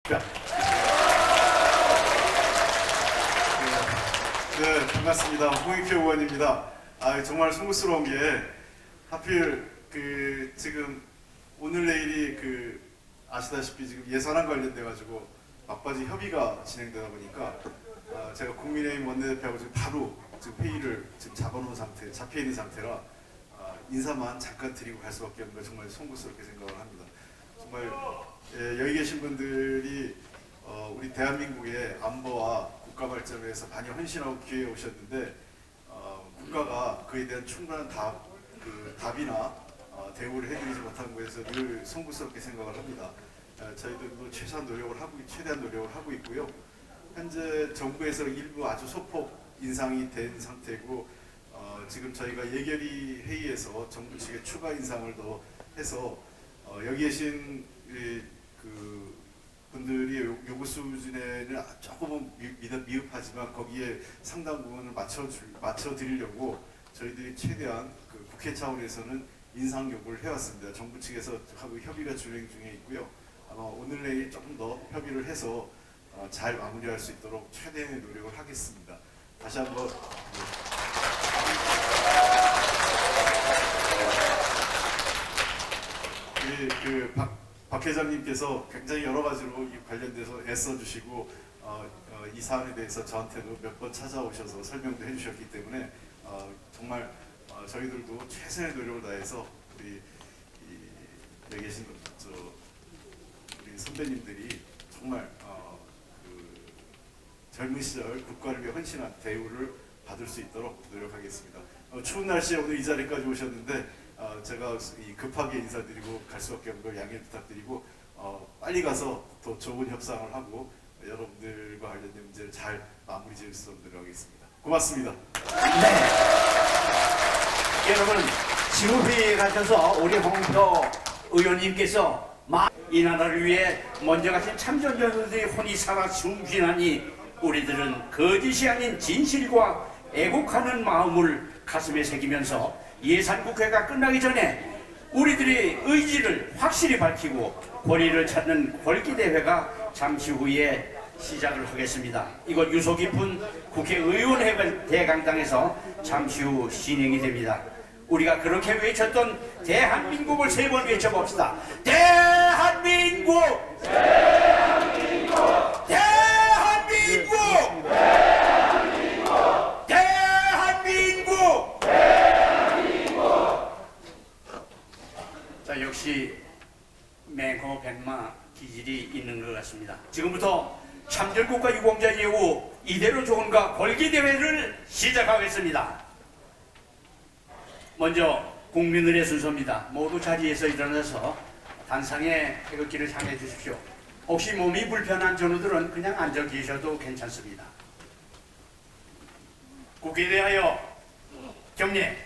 네, 반갑습니다. 홍익표 의원입니다. 정말 송구스러운 게 하필 지금 오늘 내일이 아시다시피 지금 예산안 관련돼 가지고 막바지 협의가 진행되다 보니까 제가 국민의힘 원내대표하고 지금 바로 지금 회의를 지금 잡혀 있는 상태라 인사만 잠깐 드리고 갈 수밖에 없는 걸 정말 송구스럽게 생각을 합니다. 정말 여기 계신 분들이 우리 대한민국의 안보와 국가 발전을 위해서 많이 헌신하고 기회에 오셨는데 국가가 그에 대한 충분한 답이나 대우를 해드리지 못한 것에서 늘 송구스럽게 생각을 합니다. 저희들도 최대한 노력을 하고 있고요. 현재 정부에서 일부 아주 소폭 인상이 된 상태고 지금 저희가 예결위 회의에서 정부 측에 추가 인상을 더 해서 여기 계신 분들이 요구 수준에는 조금은 미흡하지만 거기에 상당 부분을 맞춰드리려고 저희들이 최대한 국회 차원에서는 인상 요구를 해왔습니다. 정부 측에서 하고 협의가 진행 중에 있고요. 아마 오늘 내일 조금 더 협의를 해서 잘 마무리할 수 있도록 최대한의 노력을 하겠습니다. 다시 한번 박 회장님께서 굉장히 여러 가지로 이 관련돼서 애써주시고 이 사안에 대해서 저한테도 몇 번 찾아오셔서 설명도 해주셨기 때문에 정말 저희들도 최선의 노력을 다해서 우리 여기 계신 우리 선배님들이 정말 젊은 시절 국가를 위해 헌신한 대우를 받을 수 있도록 노력하겠습니다. 추운 날씨에 오늘 이 자리까지 오셨는데 제가 급하게 인사드리고 갈 수밖에 없는 걸 양해 부탁드리고 빨리 가서 더 좋은 협상을 하고 여러분들과 관련된 문제를 잘 마무리 지을 수 있도록 노력하겠습니다. 고맙습니다. 네. 여러분, 지금 회의에 가셔서 우리 홍표 의원님께서 이 나라를 위해 먼저 가신 참전자들의 혼이 살아 숨쉬나니 우리들은 거짓이 아닌 진실과 애국하는 마음을 가슴에 새기면서 예산국회가 끝나기 전에 우리들의 의지를 확실히 밝히고 권위를 찾는 권기대회가 잠시 후에 시작을 하겠습니다. 이곳 유서 깊은 국회의원회관 대강당에서 잠시 후 진행이 됩니다. 우리가 그렇게 외쳤던 대한민국을 세 번 외쳐봅시다. 대한민국! 대한민국! 대한민국! 대한민국! 대한민국! 대한민국! 자, 역시 맹호백마 기질이 있는 것 같습니다. 지금부터 참전국가 유공자 예우 이대로 좋은가 골기대회를 시작하겠습니다. 먼저 국민들의 순서입니다. 모두 자리에서 일어나서 단상에 태극기를 향해 주십시오. 혹시 몸이 불편한 전우들은 그냥 앉아 계셔도 괜찮습니다. 국회에 대하여 경례.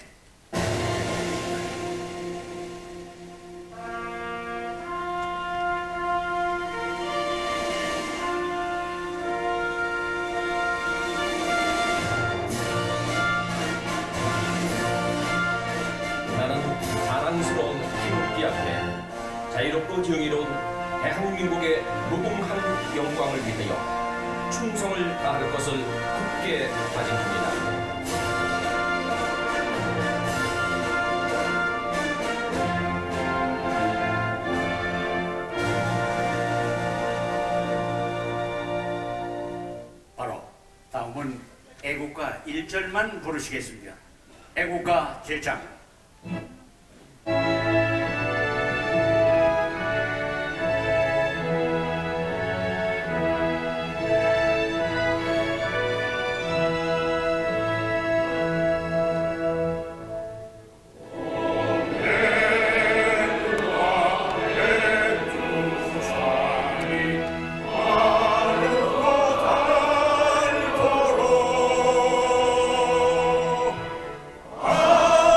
자랑스러운 태극기 앞에 자유롭고 정의로운 대한민국의 무궁한 영광을 위하여 충성을 다할 것을 굳게 다짐합니다. 바로 다음은 애국가 1절만 부르시겠습니다. 애국가 제장.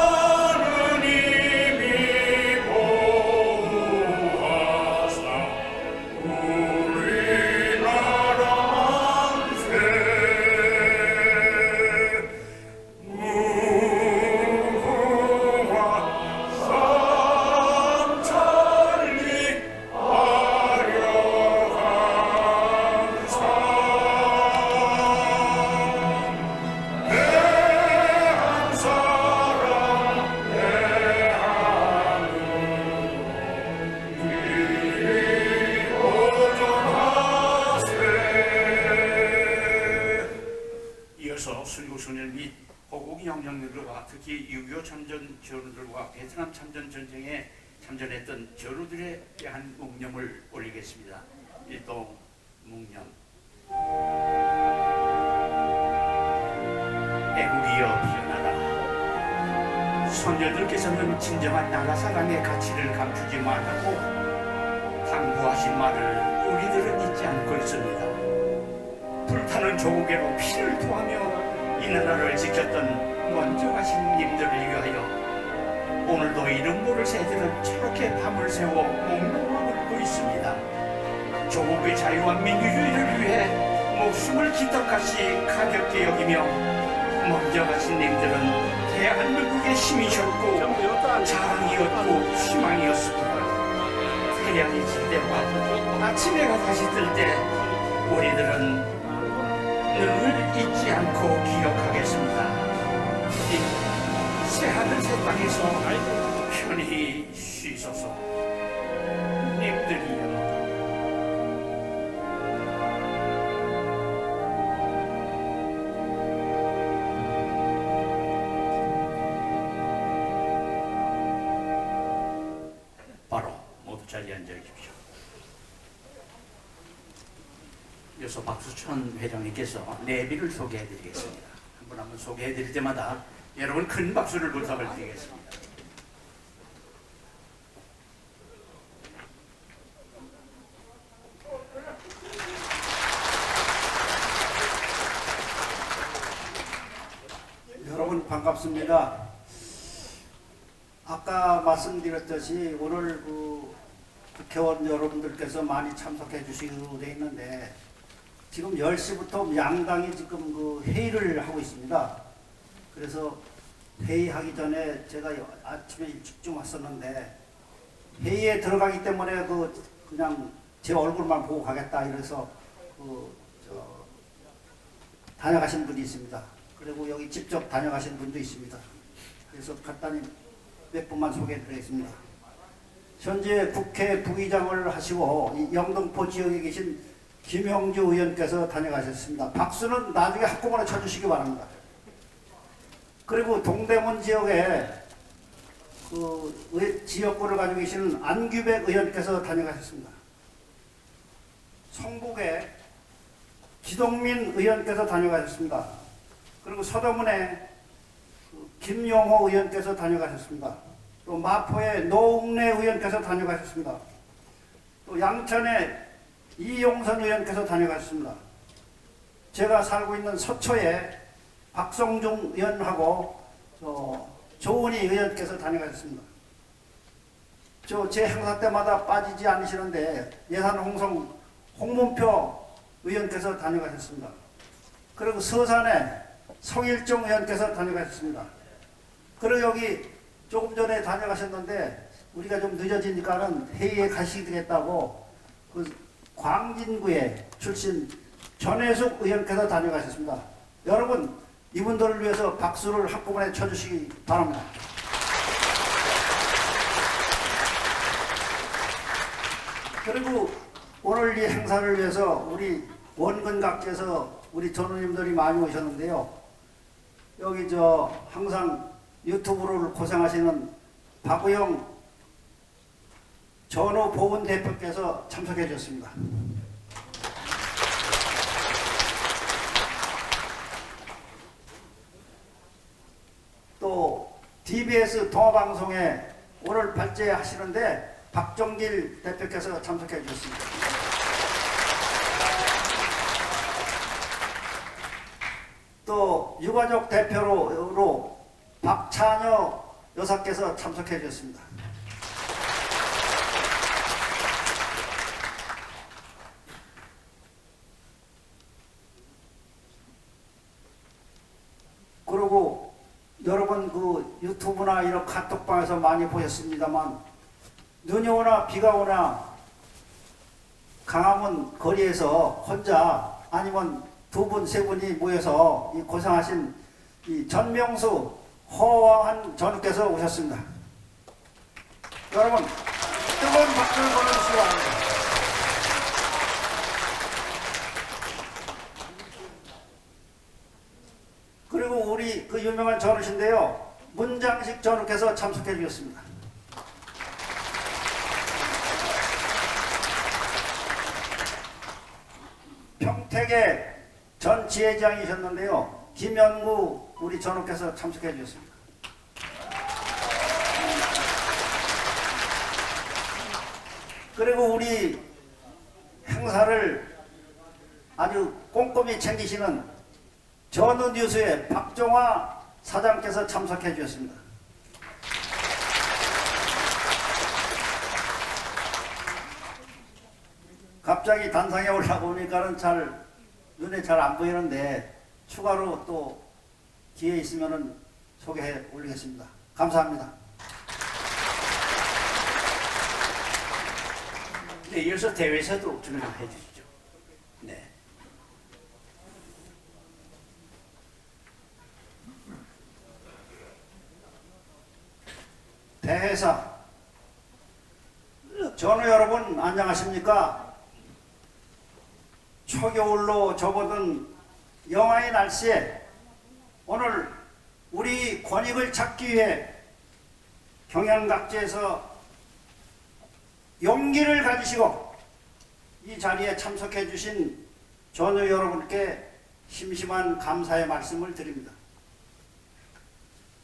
하느니 6.25 참전 전우들과 베트남 참전 전쟁에 참전했던 전우들에 대한 묵념을 올리겠습니다. 일동 묵념. 애국이여 피어나라. 선녀들께서는 진정한 나라 사랑의 가치를 감추지 말라고 당부하신 말을 우리들은 잊지 않고 있습니다. 불타는 조국에로 피를 토하며 이 나라를 지켰던 먼저 가신 님들을 위하여 오늘도 이름 모를 새들은 저렇게 밤을 새워 몽롱하고 울고 있습니다. 조국의 자유와 민주주의를 위해 목숨을 기떡같이 가볍게 여기며 먼저 가신 님들은 대한민국의 힘이셨고 자랑이었고 희망이었습니다. 태양이 질 때와 아침 해가 다시 뜰 때 우리들은 늘 잊지 않고 기억하겠습니다. 이 새하늘 새 땅에서 편히 쉬소서. 님들이여. 바로 모두 자리에 앉아 계십시오. 이어서 박수천 회장님께서 내비를 소개해드리겠습니다. 한 분 한 분 소개해드릴 때마다 여러분 큰 박수를 부탁을 드리겠습니다. 여러분 반갑습니다. 아까 말씀드렸듯이 오늘 국회의원 여러분들께서 많이 참석해 주시기로 되어 있는데 지금 10시부터 양당이 지금 회의를 하고 있습니다. 그래서 회의하기 전에 제가 아침에 일찍 좀 왔었는데 회의에 들어가기 때문에 그냥 제 얼굴만 보고 가겠다 이래서 다녀가신 분이 있습니다. 그리고 여기 직접 다녀가신 분도 있습니다. 그래서 간단히 몇 분만 소개해드리겠습니다. 현재 국회 부의장을 하시고 이 영등포 지역에 계신 김영주 의원께서 다녀가셨습니다. 박수는 나중에 한꺼번에 쳐주시기 바랍니다. 그리고 동대문 지역에 지역구를 가지고 계시는 안규백 의원께서 다녀가셨습니다. 성북에 기동민 의원께서 다녀가셨습니다. 그리고 서대문에 김용호 의원께서 다녀가셨습니다. 또 마포에 노웅래 의원께서 다녀가셨습니다. 또 양천에 이용선 의원께서 다녀가셨습니다. 제가 살고 있는 서초에 박성중 의원하고 조은희 의원께서 다녀가셨습니다. 제 행사 때마다 빠지지 않으시는데 예산 홍성 홍문표 의원께서 다녀가셨습니다. 그리고 서산에 성일종 의원께서 다녀가셨습니다. 그리고 여기 조금 전에 다녀가셨는데 우리가 좀 늦어지니까는 회의에 가시게 되겠다고 광진구에 출신 전혜숙 의원께서 다녀가셨습니다. 여러분 이분들을 위해서 박수를 한꺼번에 쳐주시기 바랍니다. 그리고 오늘 이 행사를 위해서 우리 원근 각지에서 우리 전우님들이 많이 오셨는데요. 여기 항상 유튜브를 고생하시는 박우영 전우 보훈 대표께서 참석해 주셨습니다. 또 TBS 동아방송에 오늘 발제하시는데 박정길 대표께서 참석해 주셨습니다. 또 유가족 대표로 박찬여 여사께서 참석해 주셨습니다. 그리고 여러분 유튜브나 이런 카톡방에서 많이 보셨습니다만 눈이 오나 비가 오나 강화문 거리에서 혼자 아니면 두 분, 세 분이 모여서 이 고생하신 이 전명수 허왕한 전우께서 오셨습니다. 여러분 뜨거운 박수를 보내주시기 바랍니다. 그리고 우리 유명한 전우신데요. 문장식 전우께서 참석해 주셨습니다. 평택의 전 지회장이셨는데요. 김연구 우리 전우께서 참석해 주셨습니다. 그리고 우리 행사를 아주 꼼꼼히 챙기시는 전우뉴스의 박종화 사장께서 참석해 주셨습니다. 갑자기 단상에 올라오니까는 눈에 잘 안 보이는데 추가로 또 기회 있으면은 소개해 올리겠습니다. 감사합니다. 네, 이어서 대회에서도 진행해 주시죠. 네. 대회사 전우 여러분 안녕하십니까? 초겨울로 접어든 영하의 날씨에 오늘 우리 권익을 찾기 위해 경양각지에서 용기를 가지시고 이 자리에 참석해 주신 전우 여러분께 심심한 감사의 말씀을 드립니다.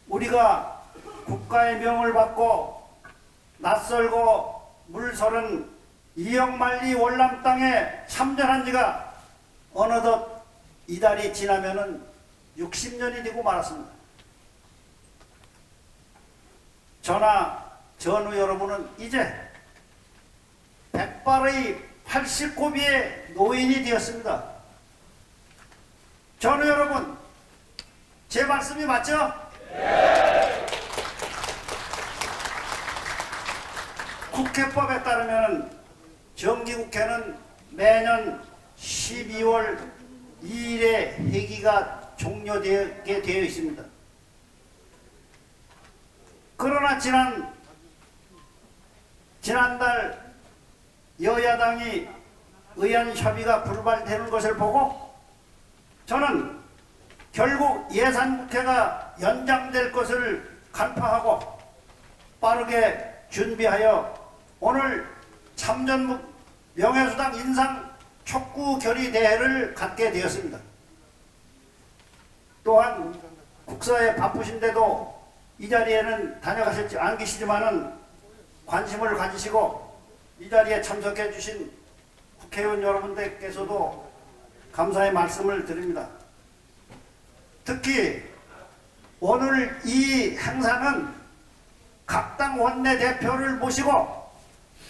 우리가 국가의 명을 받고 낯설고 물서른 이영만리 월남 땅에 참전한 지가 어느덧 이달이 지나면은 60년이 되고 말았습니다. 저나 전우 여러분은 이제 백발의 80고비의 노인이 되었습니다. 전우 여러분, 제 말씀이 맞죠? 국회법에 따르면 정기국회는 매년 12월 2일에 회기가 종료되게 되어 있습니다. 그러나 지난달 여야당이 의안 협의가 불발되는 것을 보고 저는 결국 예산국회가 연장될 것을 간파하고 빠르게 준비하여 오늘 참전 명예수당 인상 촉구 결의 대회를 갖게 되었습니다. 또한 국사에 바쁘신데도 이 자리에는 다녀가셨지 안 계시지만은 관심을 가지시고 이 자리에 참석해 주신 국회의원 여러분들께서도 감사의 말씀을 드립니다. 특히 오늘 이 행사는 각 당 원내대표를 모시고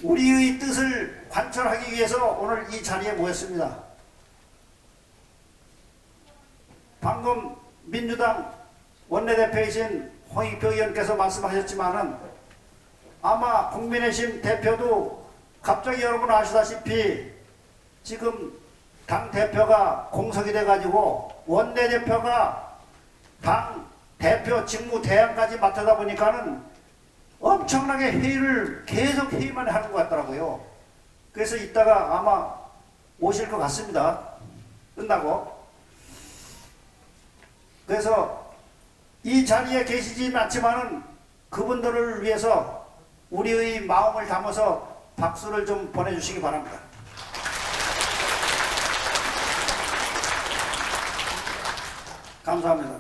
우리의 뜻을 관철하기 위해서 오늘 이 자리에 모였습니다. 방금 민주당 원내대표이신 홍익표 의원께서 말씀하셨지만은 아마 국민의힘 대표도 갑자기 여러분 아시다시피 지금 당 대표가 공석이 돼가지고 원내대표가 당 대표 직무 대행까지 맡아다 보니까는 엄청나게 계속 회의만 하는 것 같더라고요. 그래서 이따가 아마 오실 것 같습니다. 끝나고. 그래서 이 자리에 계시진 않지만은 그분들을 위해서 우리의 마음을 담아서 박수를 좀 보내주시기 바랍니다. 감사합니다.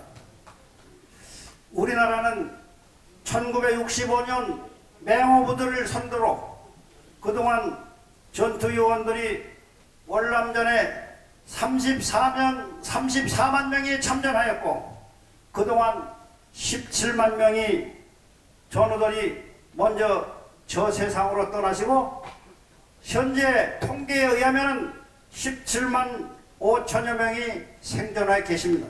우리나라는 1965년 맹호부들을 선두로 그동안 전투요원들이 월남전에 34만 명이 참전하였고 그동안 17만 명이 전우들이 먼저 저 세상으로 떠나시고 현재 통계에 의하면 17만 5천여 명이 생존하에 계십니다.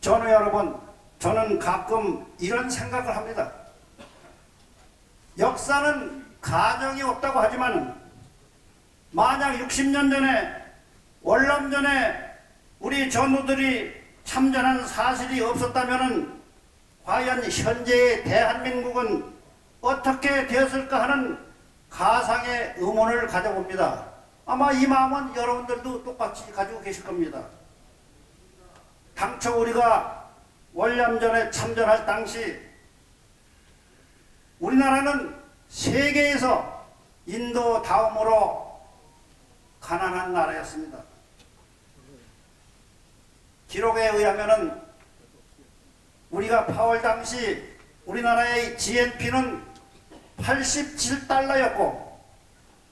전우 여러분, 저는 가끔 이런 생각을 합니다. 역사는 가정이 없다고 하지만 만약 60년 전에 월남전에 우리 전우들이 참전한 사실이 없었다면 과연 현재의 대한민국은 어떻게 되었을까 하는 가상의 의문을 가져봅니다. 아마 이 마음은 여러분들도 똑같이 가지고 계실 겁니다. 당초 우리가 월남전에 참전할 당시 우리나라는 세계에서 인도 다음으로 가난한 나라였습니다. 기록에 의하면은 우리가 8월 당시 우리나라의 GNP는 87달러였고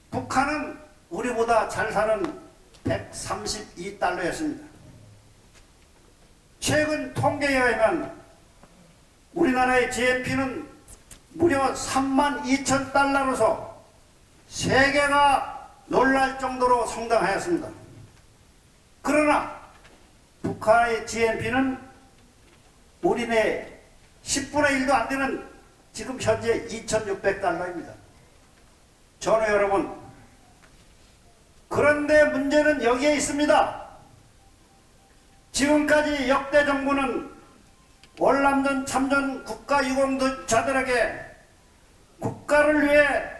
북한은 우리보다 잘 사는 132달러였습니다. 최근 통계에 의하면 우리나라의 GNP는 무려 32,000달러로서 세계가 놀랄 정도로 성장하였습니다. 그러나 북한의 GNP는 우리네 10분의 1도 안 되는 지금 현재 2,600달러입니다. 전우 여러분, 그런데 문제는 여기에 있습니다. 지금까지 역대 정부는 월남전 참전 국가유공자들에게 국가를 위해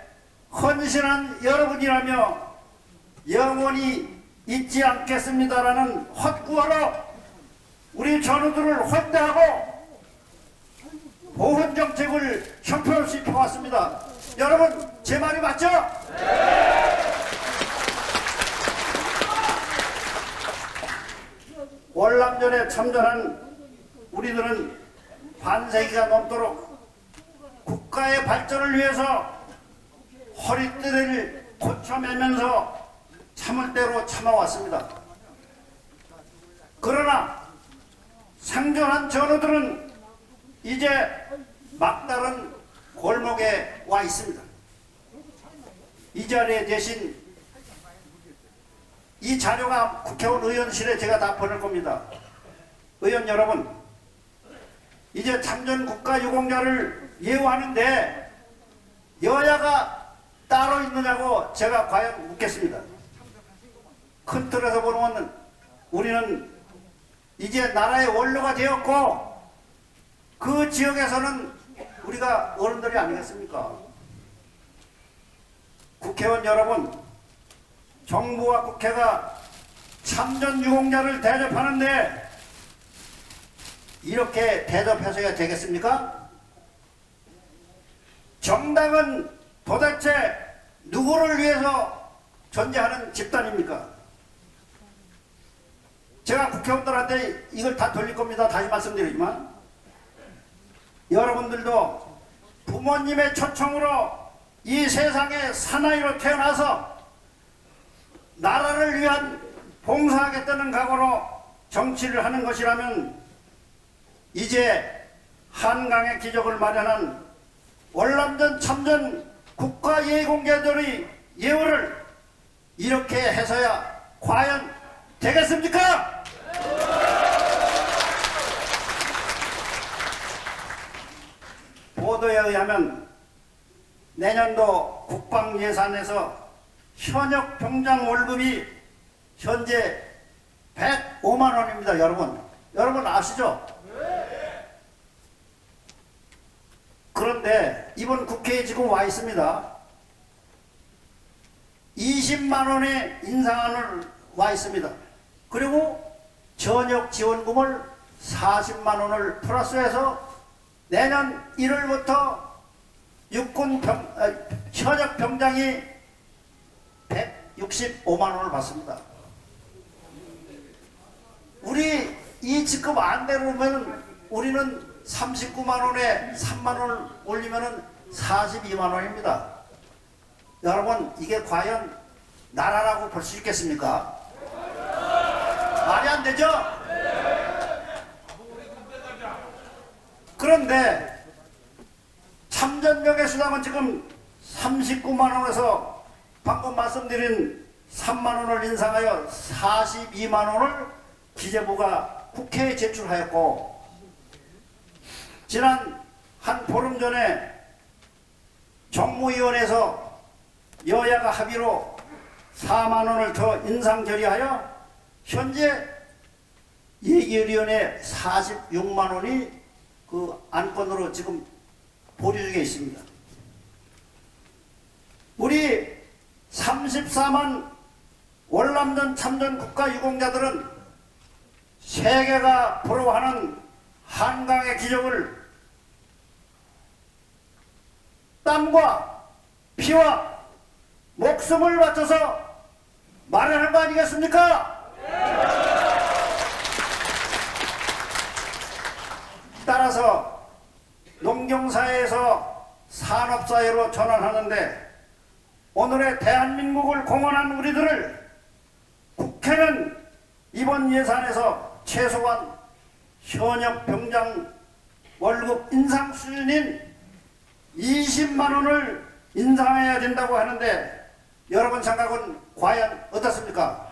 헌신한 여러분이라며 영원히 잊지 않겠습니다라는 헛구어로 우리 전우들을 혼대하고 보훈 정책을 형편없이 펴왔습니다. 여러분 제 말이 맞죠? 월남전에 참전한 우리들은 반세기가 넘도록 국가의 발전을 위해서 허리띠를 고쳐매면서 참을 대로 참아왔습니다. 그러나 생존한 전우들은 이제 막다른 골목에 와 있습니다. 이 자리에 계신 이 자료가 국회의원 의원실에 제가 다 보낼 겁니다. 의원 여러분, 이제 참전 국가유공자를 예우하는데 여야가 따로 있느냐고 제가 과연 묻겠습니다. 큰 틀에서 보면 우리는 이제 나라의 원로가 되었고 그 지역에서는 우리가 어른들이 아니겠습니까? 국회의원 여러분, 정부와 국회가 참전 유공자를 대접하는데 이렇게 대접해서야 되겠습니까? 정당은 도대체 누구를 위해서 존재하는 집단입니까? 제가 국회의원들한테 이걸 다 돌릴 겁니다. 다시 말씀드리지만 여러분들도 부모님의 초청으로 이 세상에 사나이로 태어나서 나라를 위한 봉사하겠다는 각오로 정치를 하는 것이라면 이제 한강의 기적을 마련한 월남전 참전 국가예공자들의 예우를 이렇게 해서야 과연 되겠습니까? 보도에 의하면 내년도 국방 예산에서 현역 병장 월급이 현재 105만 원입니다. 여러분 아시죠? 그런데 이번 국회에 지금 와 있습니다. 20만 원의 인상안을 와 있습니다. 그리고 전역 지원금을 40만 원을 플러스해서 내년 1월부터 육군 현역 병장이 165만 원을 받습니다. 우리 이 직급 안 되면 우리는 39만 원에 3만 원을 올리면 42만 원입니다. 여러분 이게 과연 나라라고 볼 수 있겠습니까? 말이 안 되죠? 그런데 참전명예 수당은 지금 39만 원에서 방금 말씀드린 3만 원을 인상하여 42만 원을 기재부가 국회에 제출하였고 지난 한 보름 전에 정무위원회에서 여야가 합의로 4만 원을 더 인상 결의하여 현재 예결위원회 46만 원이 그 안건으로 지금 보류 중에 있습니다. 우리 34만 월남전 참전 국가유공자들은 세계가 부러워하는 한강의 기적을 땀과 피와 목숨을 바쳐서 마련한 거 아니겠습니까? 따라서 농경사회에서 산업사회로 전환하는데 오늘의 대한민국을 공헌한 우리들을 국회는 이번 예산에서 최소한 현역 병장 월급 인상 수준인 20만 원을 인상해야 된다고 하는데 여러분 생각은 과연 어떻습니까?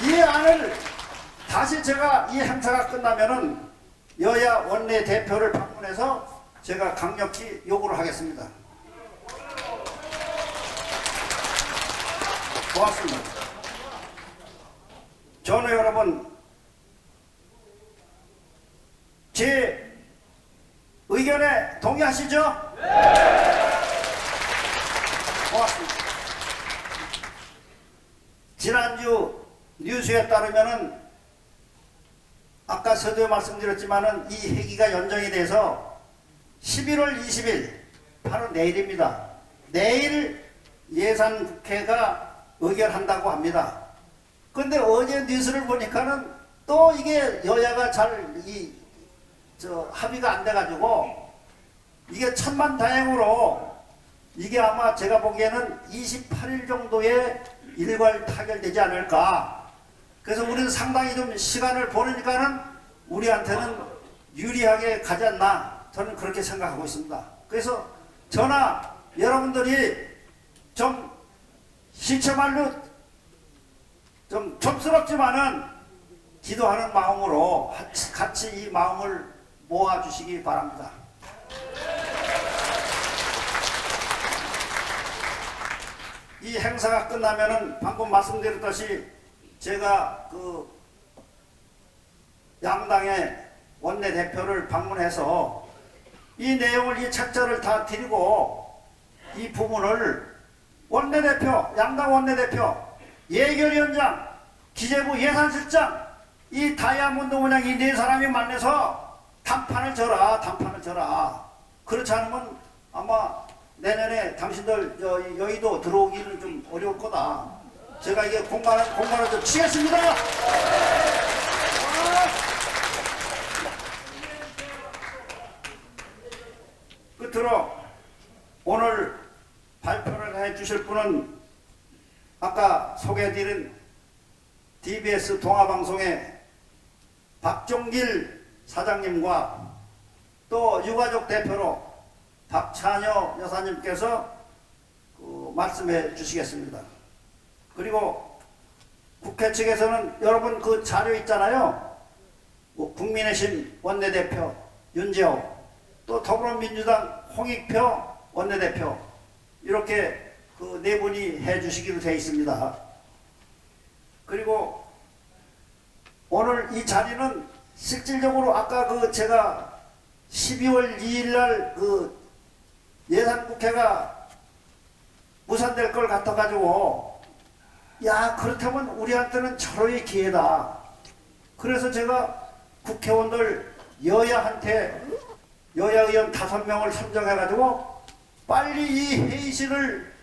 이 안을 다시 제가 이 행사가 끝나면은 여야 원내 대표를 방문해서 제가 강력히 요구를 하겠습니다. 고맙습니다. 전우 여러분, 제 의견에 동의하시죠? 네. 고맙습니다. 지난주 뉴스에 따르면은 아까 서두에 말씀드렸지만은 이 회기가 연장이 돼서 11월 20일 바로 내일입니다. 내일 예산국회가 의결한다고 합니다. 근데 어제 뉴스를 보니까는 또 이게 여야가 잘 합의가 안 돼가지고 이게 천만다행으로 이게 아마 제가 보기에는 28일 정도에 일괄 타결되지 않을까. 그래서 우리는 상당히 좀 시간을 보내니까는 우리한테는 유리하게 가지 않나 저는 그렇게 생각하고 있습니다. 그래서 저나 여러분들이 좀 시체말로 좀 촌스럽지만은 기도하는 마음으로 같이 이 마음을 모아주시기 바랍니다. 이 행사가 끝나면은 방금 말씀드렸듯이 제가 그 양당의 원내대표를 방문해서 이 내용을 이 책자를 다 드리고 이 부분을 원내대표, 양당 원내대표, 예결위원장, 기재부 예산실장 이 다이아몬드 모양 이 네 사람이 만나서 단판을 져라. 그렇지 않으면 아마 내년에 당신들 여의도 들어오기는 좀 어려울 거다. 제가 이게 공간을 좀 치겠습니다. 끝으로 오늘 발표를 해 주실 분은 아까 소개해드린 DBS 동아방송의 박종길 사장님과 또 유가족 대표로 박찬효 여사님께서 말씀해 주시겠습니다. 그리고 국회 측에서는 여러분 그 자료 있잖아요. 국민의힘 원내대표 윤재호, 또 더불어민주당 홍익표 원내대표 이렇게 그 네 분이 해 주시기로 되어 있습니다. 그리고 오늘 이 자리는 실질적으로 아까 그 제가 12월 2일 날 그 예산국회가 무산될 걸 같아가지고 야 그렇다면 우리한테는 절호의 기회다. 그래서 제가 국회의원들 여야한테 여야 의원 5명을 선정해가지고 빨리 이 회의실을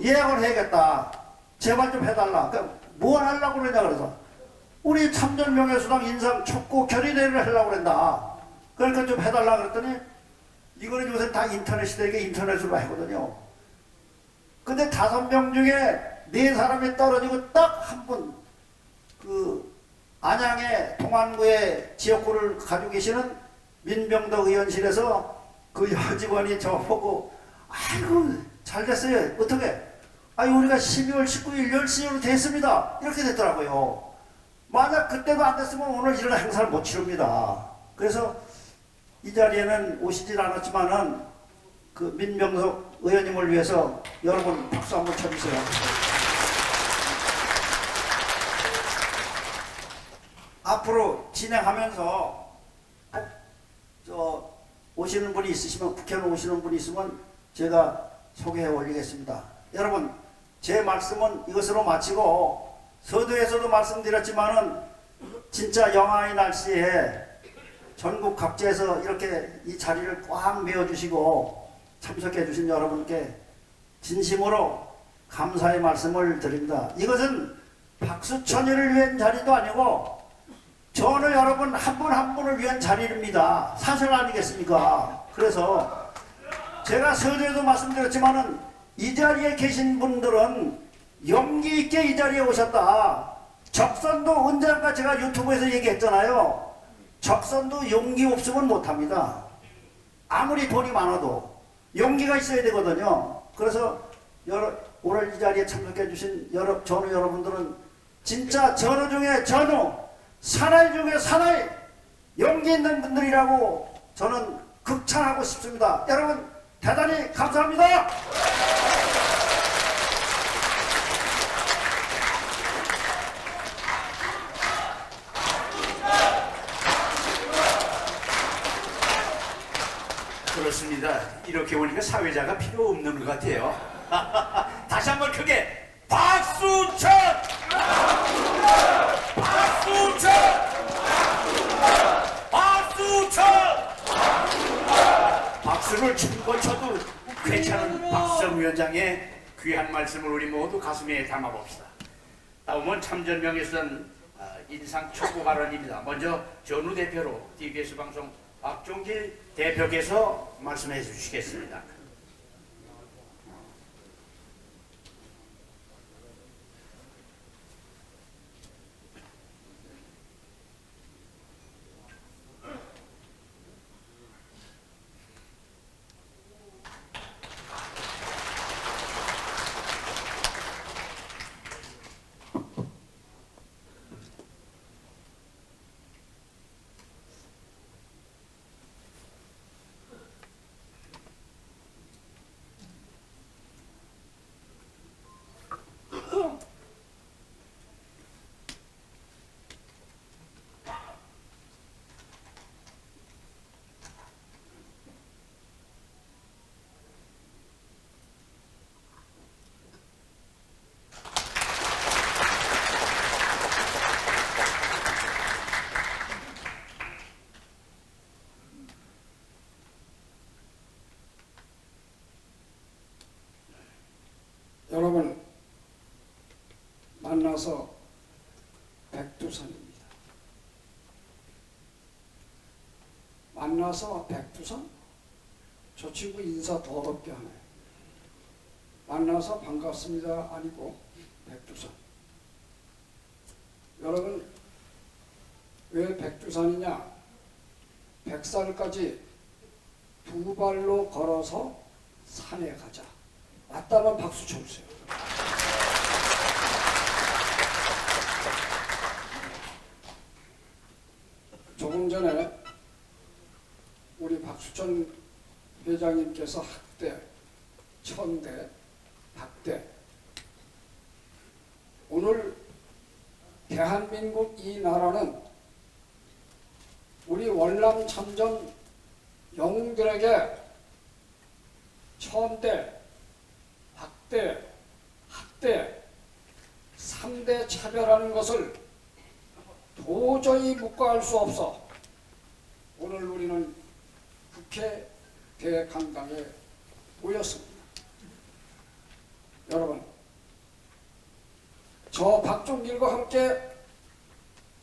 예약을 해야겠다. 제발 좀 해달라. 그러니까 뭘 하려고 그러냐 그래서 우리 참전명예수당 인상 촉구 결의대회를 하려고 그랬다. 그러니까 좀 해달라 그랬더니 이거는 요새 다 인터넷 시대니까 인터넷으로 하거든요. 근데 5명 중에 4사람이 떨어지고 딱 한 분 안양의 동안구의 지역구를 가지고 계시는 민병덕 의원실에서 그 여직원이 저 보고 아이고 잘 됐어요. 어떻게? 우리가 12월 19일 10시로 됐습니다. 이렇게 됐더라고요. 만약 그때도 안 됐으면 오늘 이런 행사를 못 치릅니다. 그래서 이 자리에는 오시질 않았지만은 그 민병덕 의원님을 위해서 여러분 박수 한번 쳐주세요. 앞으로 진행하면서 오시는 분이 있으시면 국회의원 오시는 분이 있으면 제가 소개해 올리겠습니다. 여러분 제 말씀은 이것으로 마치고 서두에서도 말씀드렸지만은 진짜 영하의 날씨에 전국 각지에서 이렇게 이 자리를 꽉 메워주시고 참석해 주신 여러분께 진심으로 감사의 말씀을 드립니다. 이것은 박수천이를 위한 자리도 아니고 전우 여러분 한 분 한 분을 위한 자리입니다. 사실 아니겠습니까? 그래서 제가 서두에도 말씀드렸지만은 이 자리에 계신 분들은 용기 있게 이 자리에 오셨다. 적선도 언젠가 제가 유튜브에서 얘기했잖아요. 적선도 용기 없으면 못합니다. 아무리 돈이 많아도 용기가 있어야 되거든요. 그래서 오늘 이 자리에 참석해 주신 전우 여러분들은 진짜 전우 중에 전우, 사나이 중에 사나이, 용기 있는 분들이라고 저는 극찬하고 싶습니다. 여러분 대단히 감사합니다. 그렇습니다. 이렇게 보니까 사회자가 필요 없는 것 같아요. 다시 한번 크게 박수천! 박수천! 박수천! 박수를 1000번 쳐도 괜찮은 박수정 위원장의 귀한 말씀을 우리 모두 가슴에 담아봅시다. 다음은 참전명예선 인상 촉구 발언입니다. 먼저 전우 대표로 TBS 방송 박종길 대표께서 말씀해 주시겠습니다. 여러분 만나서 백두산입니다. 만나서 백두산? 저 친구 인사 더럽게 하네. 만나서 반갑습니다 아니고 백두산. 여러분 왜 백두산이냐? 100살까지 두 발로 걸어서 산에 가자. 맞다면 박수 쳐주세요. 조금 전에 우리 박수천 회장님께서 학대, 천대, 박대, 오늘 대한민국 이 나라는 우리 월남 참전 영웅들에게 천대, 박대, 학대, 3대 차별하는 것을 도저히 묵과할 수 없어 오늘 우리는 국회 대강당에 모였습니다. 여러분, 저 박종길과 함께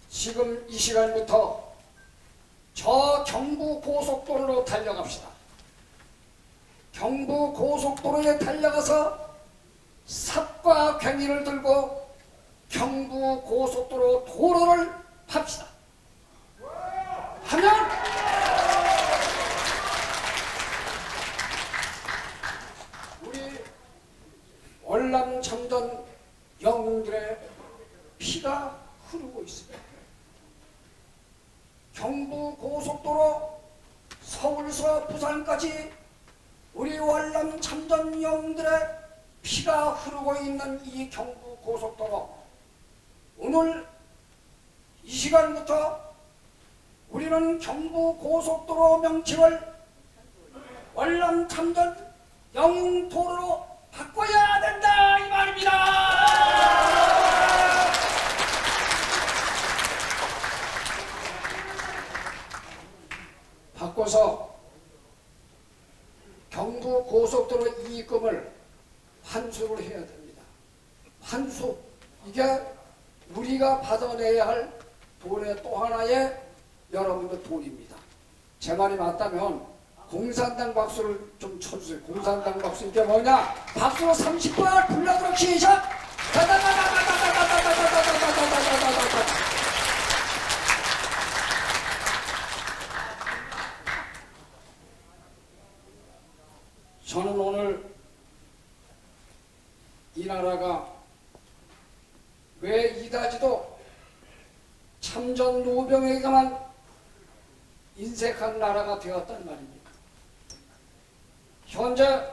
지금 이 시간부터 저 경부 고속도로로 달려갑시다. 경부 고속도로에 달려가서 삽과 괭이를 들고 경부 고속도로 도로를 팝시다. 하면 우리 월남 참전 영웅들의 피가 흐르고 있습니다. 경부 고속도로 서울서 부산까지 우리 월남 참전 영웅들의 피가 흐르고 있는 이 경부 고속도로, 오늘 이 시간부터 우리는 경부 고속도로 명칭을 월남 참전 영웅도로로 바꿔야 된다 이 말입니다. 먹고서 경부 고속도로 이익금을 환수를 해야 됩니다. 환수, 이게 우리가 받아내야 할 돈의 또 하나의 여러분들 돈입니다. 제 말이 맞다면 공산당 박수를 좀 쳐주세요. 공산당 박수, 이게 뭐냐? 박수로 30번 불러들어 시작! 저는 오늘 이 나라가 왜 이다지도 참전 노병에게만 인색한 나라가 되었단 말입니까? 현재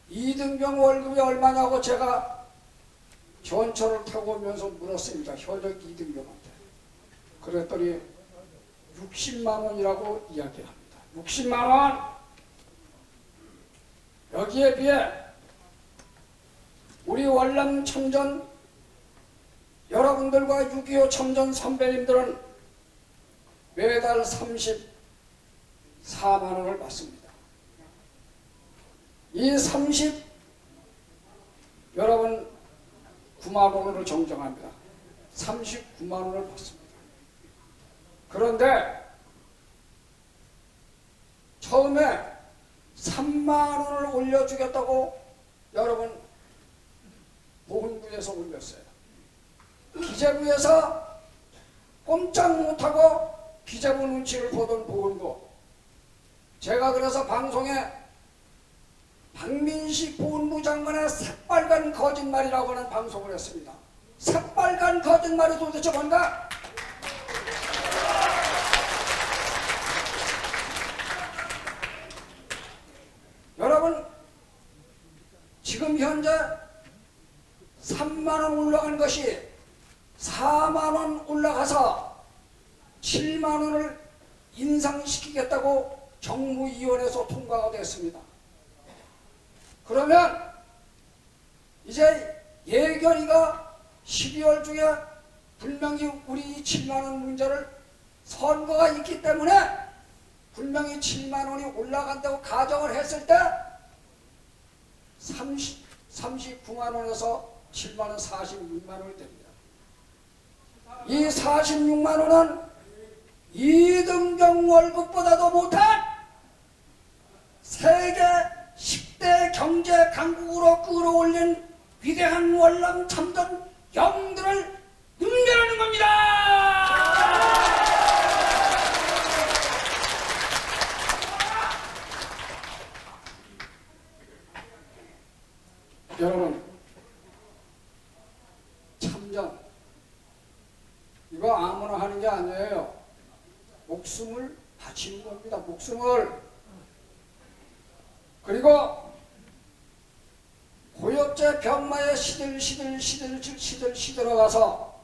이등병 월급이 얼마냐고 제가 전철을 타고 오면서 물었습니다. 현역 이등병한테. 그랬더니 60만 원이라고 이야기합니다. 60만 원! 여기에 비해 우리 월남 참전 여러분들과 6.25 참전 선배님들은 매달 34만 원을 받습니다. 이 30, 여러분 9만 원으로 정정합니다. 39만 원을 받습니다. 그런데 처음에 3만 원을 올려주겠다고 여러분 보훈부에서 올렸어요. 기재부에서 꼼짝 못하고 기재부 눈치를 보던 보훈부. 제가 그래서 방송에 박민식 보훈부 장관의 새빨간 거짓말이라고 하는 방송을 했습니다. 새빨간 거짓말이 도대체 뭔가? 여러분, 지금 현재 3만 원 올라간 것이 4만 원 올라가서 7만 원을 인상시키겠다고 정무위원회에서 통과가 됐습니다. 그러면 이제 예결위가 12월 중에 분명히 우리 7만 원 문제를 선거가 있기 때문에 분명히 7만 원이 올라간다고 가정을 했을 때 39만 원에서 7만 원 46만 원이 됩니다. 이 46만 원은 이등병 월급보다도 못한 세계 10대 경제 강국으로 끌어올린 위대한 월남 참전 영웅들을 응대하는 겁니다. 여러분, 참전 이거 아무나 하는 게 아니에요. 목숨을 바치는 겁니다. 목숨을. 그리고 고엽제 병마에 시들시들어가서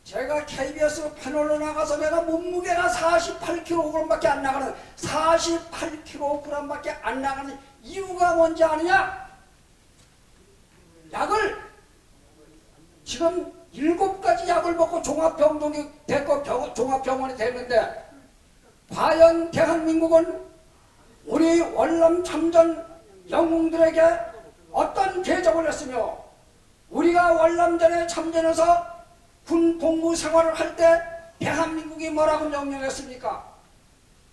제가 KBS 패널로 나가서 내가 몸무게가 48kg밖에 안 나가는 48kg밖에 안 나가는 이유가 뭔지 아느냐? 약을 지금 7가지 약을 먹고 종합병동이 됐고 종합병원이 됐는데 과연 대한민국은 우리 월남 참전 영웅들에게 어떤 대접을 했으며 우리가 월남전에 참전해서 군 복무 생활을 할 때 대한민국이 뭐라고 명령했습니까?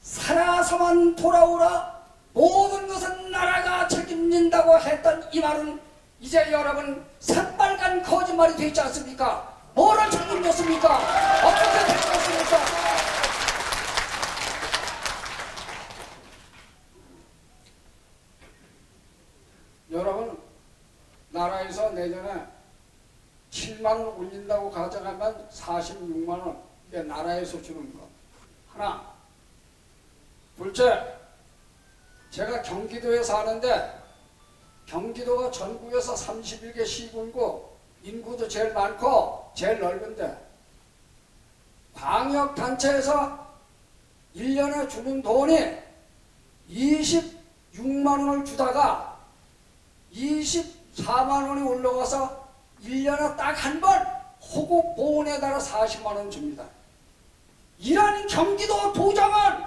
살아서만 돌아오라, 모든 것은 나라가 책임진다고 했던 이 말은 이제 여러분 새빨간 거짓말이 되지 않습니까? 뭐를 책임졌습니까? 어떻게 책임졌습니까? 여러분, 나라에서 내년에 7만 원 올린다고 가정하면 46만 원, 이게 나라에서 주는 거 하나. 둘째, 제가 경기도에 사는데 경기도가 전국에서 31개 시군구, 인구도 제일 많고 제일 넓은데 광역단체에서 1년에 주는 돈이 26만 원을 주다가 24만 원이 올라가서 1년에 딱 한 번 호국 보훈에 따라 40만 원 줍니다. 이런 경기도 도정은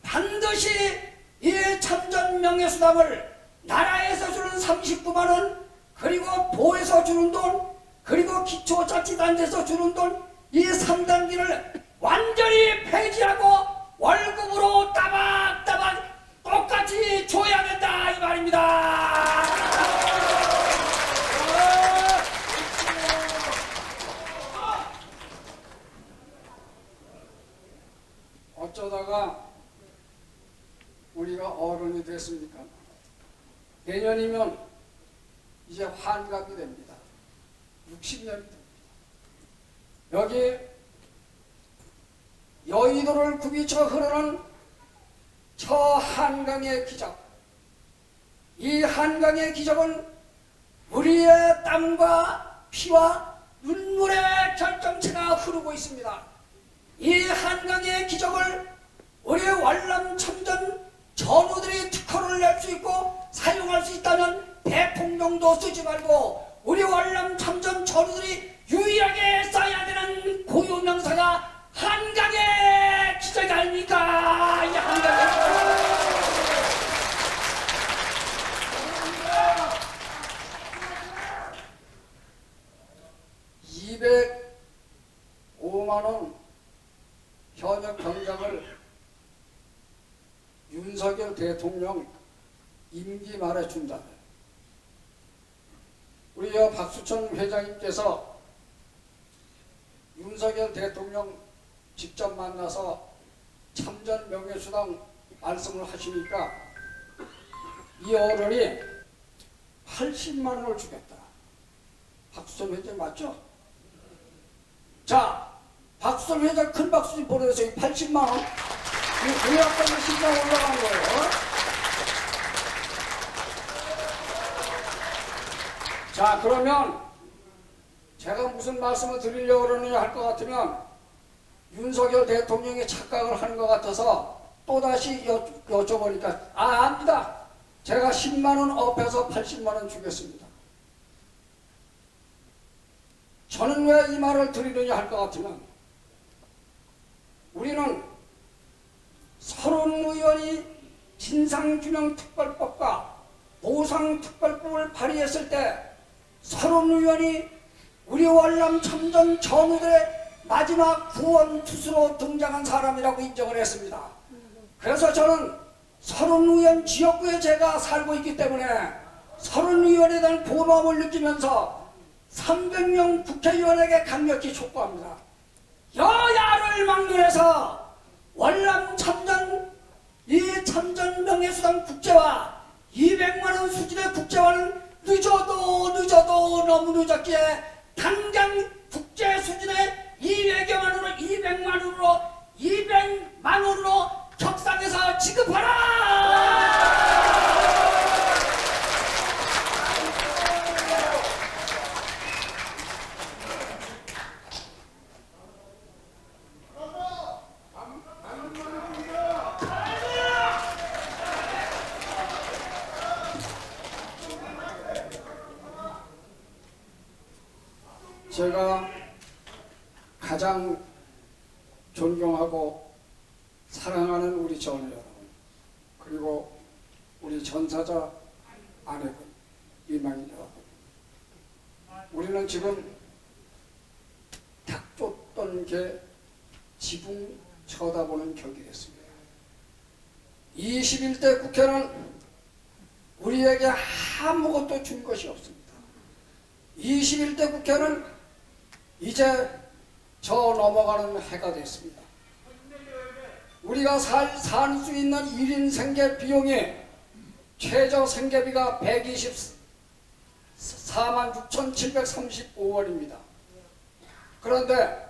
반드시 이 참전 명예수당을 나라에서 주는 39만 원, 그리고 도에서 주는 돈, 그리고 기초자치단체에서 주는 돈, 이 3단계를 완전히 폐지하고 월급으로 따박따박 똑같이 줘야 된다 이 말입니다. 어쩌다가 우리가 어른이 됐습니까? 내년이면 이제 환갑이 됩니다. 60년이 됩니다. 여기 여의도를 굽이쳐 흐르는 저 한강의 기적, 이 한강의 기적은 우리의 땀과 피와 눈물의 결정체가 흐르고 있습니다. 이 한강의 기적을 우리 월남 참전 전우들이 특허를 낼 수 있고 사용할 수 있다면 대통령도 쓰지 말고 우리 월남 참전 전우들이 유일하게 써야 되는 고유명사가 한강의 기적이 아닙니까? 이 한강의 기적. 205만 원 현역 병장을 윤석열 대통령 임기 말에 준다. 우리 박수천 회장님께서 윤석열 대통령 직접 만나서 참전 명예수당 말씀을 하시니까 이 어른이 80만 원을 주겠다. 박수천 회장 맞죠? 자, 박수천 회장 큰 박수 좀 보내주세요. 80만 원. 이 의학관의 심장 올라간 거예요. 자, 그러면 제가 무슨 말씀을 드리려고 그러느냐 할 것 같으면 윤석열 대통령이 착각을 하는 것 같아서 또다시 여쭤보니까 압니다. 제가 10만 원 업해서 80만 원 주겠습니다. 저는 왜 이 말을 드리느냐 할 것 같으면 우리는 서른 의원이 진상규명특별법과 보상특별법을 발의했을 때 서른 의원이 우리 월남 참전 전우들의 마지막 구원 투수로 등장한 사람이라고 인정을 했습니다. 그래서 저는 서른 의원 지역구에 제가 살고 있기 때문에 서른 의원에 대한 고마움을 느끼면서 300명 국회의원에게 강력히 촉구합니다. 여야를 막론해서 월남 참전 이 참전 명예수당 국제화 200만 원 수준의 국제화는 늦어도 너무 늦었기에 당장 국제 수준의 200여만 원으로 200만 원으로 격상해서 지급하라! 제가 가장 존경하고 사랑하는 우리 전우 여러분, 그리고 우리 전사자 아내분, 이망인 여러분, 우리는 지금 닭 쫓던 게 지붕 쳐다보는 격이 됐습니다. 21대 국회는 우리에게 아무것도 준 것이 없습니다. 21대 국회는 이제 저 넘어가는 해가 됐습니다. 우리가 살 수 있는 1인 생계 비용이 최저 생계비가 124만 6,735원입니다. 그런데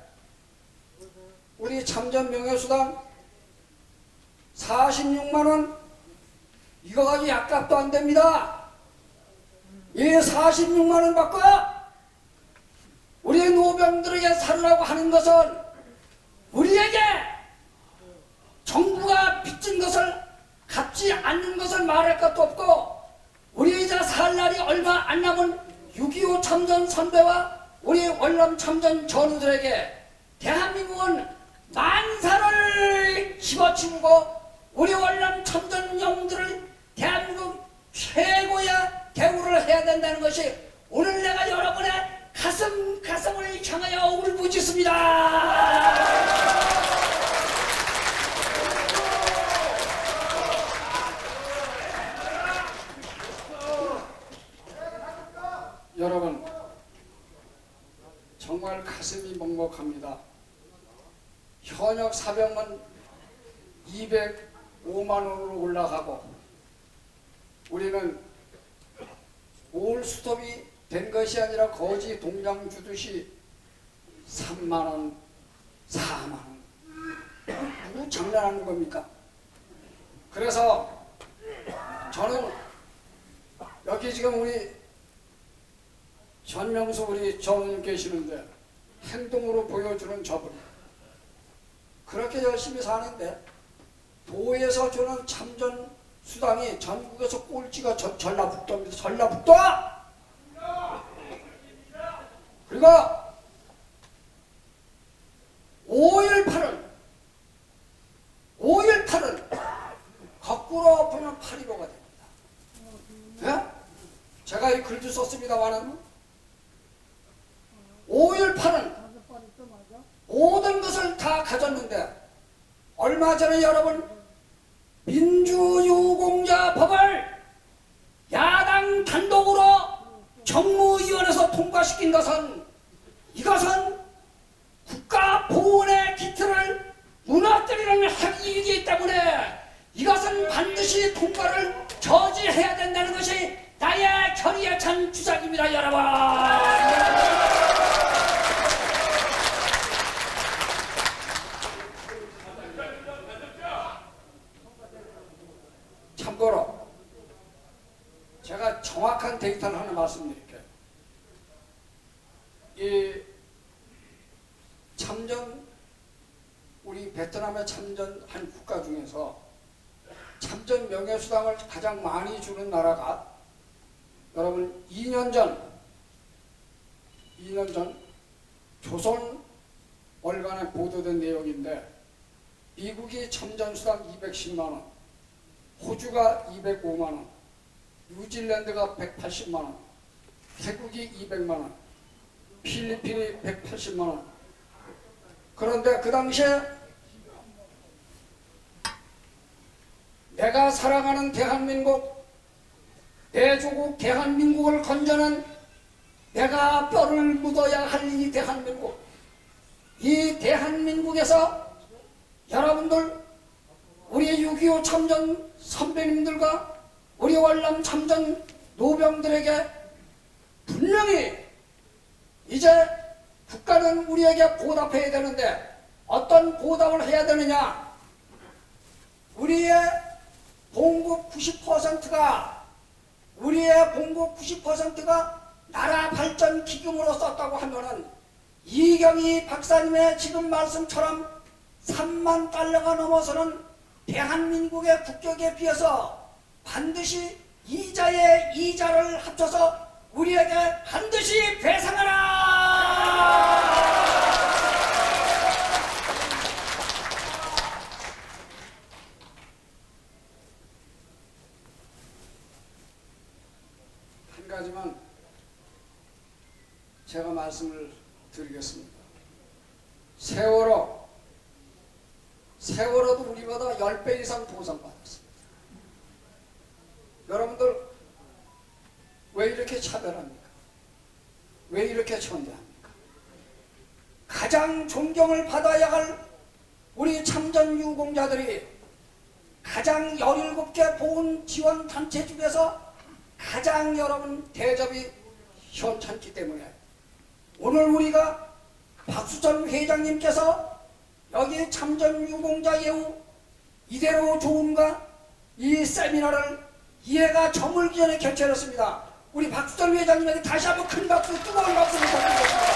우리 참전 명예수당 46만원 이거 가지고 약값도 안 됩니다. 이 46만원 받고 우리 노병들에게 살라고 하는 것은 우리에게 정부가 빚진 것을 갚지 않는 것을 말할 것도 없고, 우리 이제 살 날이 얼마 안 남은 6.25 참전 선배와 우리 월남 참전 전우들에게 대한민국은 만사를 집어치우고 우리 월남 참전 영웅들을 대한민국 최고의 대우를 해야 된다는 것이 오늘 내가 여러분의 가슴을 향하여 울부짖습니다. 여러분, 정말 가슴이 먹먹합니다. 현역 사병은 205만 원으로 올라가고 우리는 올 수톱이 된 것이 아니라 거지 동장 주듯이 3만 원, 4만 원. 누구 장난하는 겁니까? 그래서 저는 여기 지금 우리 전명수 우리 전우님 계시는데 행동으로 보여주는 저분 그렇게 열심히 사는데 도에서 주는 참전 수당이 전국에서 꼴찌가 전라북도입니다. 전라북도! 그리고 5.18은 거꾸로 보면 8.15가 됩니다. 네? 제가 이 글도 썼습니다만은 5.18은 모든 것을 다 가졌는데 얼마 전에 여러분 민주유공자 법을 야당 단독으로 정무위원회에서 통과시킨 것은 이것은 국가보훈의 기틀을 무너뜨리는 행위이기 때문에 이것은 반드시 통과를 저지해야 된다는 것이 나의 결의에 찬 주장입니다. 여러분. 참고로 제가 정확한 데이터를 하나 말씀드릴게요. 이 참전 우리 베트남에 참전한 국가 중에서 참전 명예수당을 가장 많이 주는 나라가 여러분 2년 전 조선 월간에 보도된 내용인데 미국이 참전수당 210만 원, 호주가 205만 원, 뉴질랜드가 180만 원, 태국이 200만 원, 필리핀이 180만 원. 그런데 그 당시에 내가 사랑하는 대한민국, 내 조국 대한민국을 건져는 내가 뼈를 묻어야 할 이 대한민국, 이 대한민국에서 여러분들 우리 6.25 참전 선배님들과 우리 월남 참전 노병들에게 분명히 이제 국가는 우리에게 보답해야 되는데 어떤 보답을 해야 되느냐? 우리의 봉급 90%가 나라 발전 기금으로 썼다고 하면은 이경희 박사님의 지금 말씀처럼 3만 달러가 넘어서는 대한민국의 국격에 비해서 반드시 이자에 이자를 합쳐서 우리에게 반드시 배상하라! 한 가지만 제가 말씀을 드리겠습니다. 세월호도 우리보다 10배 이상 보상받았습니다. 여러분들 왜 이렇게 차별합니까? 왜 이렇게 천대합니까? 가장 존경을 받아야 할 우리 참전 유공자들이 가장 17개 보훈 지원 단체 중에서 가장 여러분 대접이 현찮기 때문에 오늘 우리가 박수천 회장님께서 여기 참전 유공자 예우 이대로 좋은가 이 세미나를 이해가 저물기 전에 개최했습니다. 우리 박수천 회장님에게 다시 한번 큰 박수, 뜨거운 박수 부탁드리겠습니다.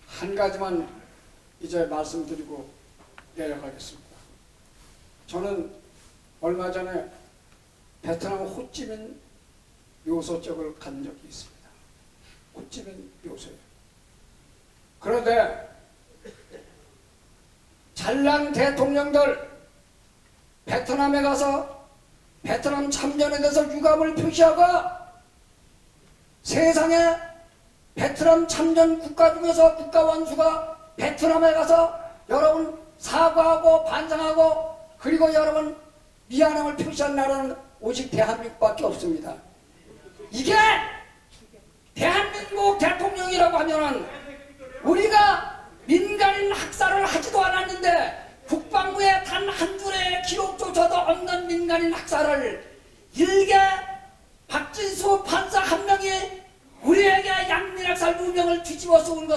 한 가지만 이제 말씀드리고 내려가겠습니다. 저는 얼마 전에 베트남 호찌민 묘소 쪽을 간 적이 있습니다. 호찌민 묘소에. 그런데 잘난 대통령들 베트남에 가서 베트남 참전에 대해서 유감을 표시하고 세상에 베트남 참전 국가 중에서 국가 원수가 베트남에 가서 여러분 사과하고 반성하고 그리고 여러분 미안함을 표시한 나라는 오직 대한민국밖에 없습니다. 이게 대한민국 대통령이라고 하면은 우리가 민간인 학살을 하지도 않았는데 국방부에 단 한 줄의 기록조차도 없는 민간인 학살을 일개 박진수 판사 한 명이 우리에게 양민학살 무명을 뒤집어 씌운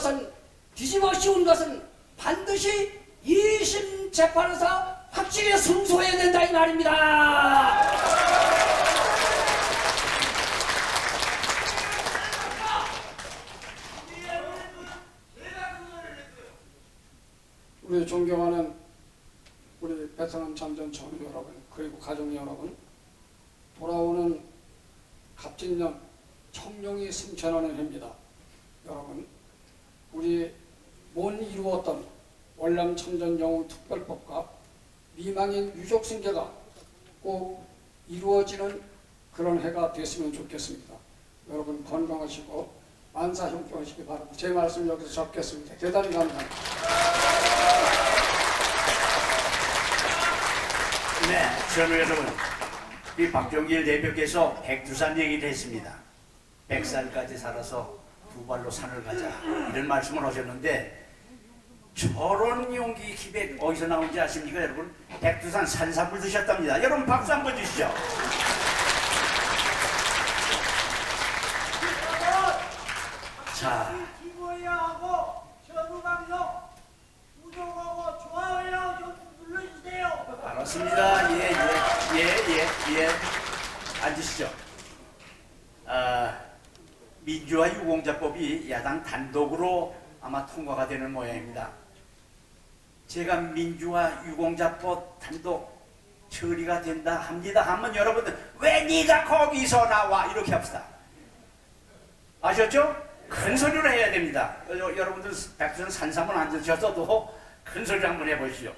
것은 반드시 2심 재판에서 확실히 승소해야 된다 이 말입니다. 우리 존경하는 우리 베트남 참전 전우 여러분 그리고 가족 여러분, 돌아오는 갑진년 청룡이 승천하는 해입니다. 여러분, 우리 못 이루었던 월남 참전 영웅 특별법과 미망인 유족 승계가 꼭 이루어지는 그런 해가 됐으면 좋겠습니다. 여러분 건강하시고 만사 형통하시기 바랍니다. 제 말씀 여기서 접겠습니다. 대단히 감사합니다. 네, 전우 여러분, 이 박종길 대표께서 백두산 얘기를 했습니다. 100살까지 살아서 두 발로 산을 가자 이런 말씀을 하셨는데 저런 용기 기백 어디서 나온지 아십니까 여러분? 백두산 산삼을 드셨답니다. 여러분 박수 한번 주시죠. 자, 기모야하고 전우방송 구독하고 좋아요 좀 눌러주세요. 반갑습니다. 예. 앉으시죠. 민주화 유공자법이 야당 단독으로 아마 통과가 되는 모양입니다. 제가 민주화 유공자법 단독 처리가 된다 합니다 하면 여러분들 왜 네가 거기서 나와 이렇게 합시다. 아셨죠? 큰 소리로 해야 됩니다. 여러분들 백두산 산삼은 안 드셔서도 큰 소리로 한번 해보시죠.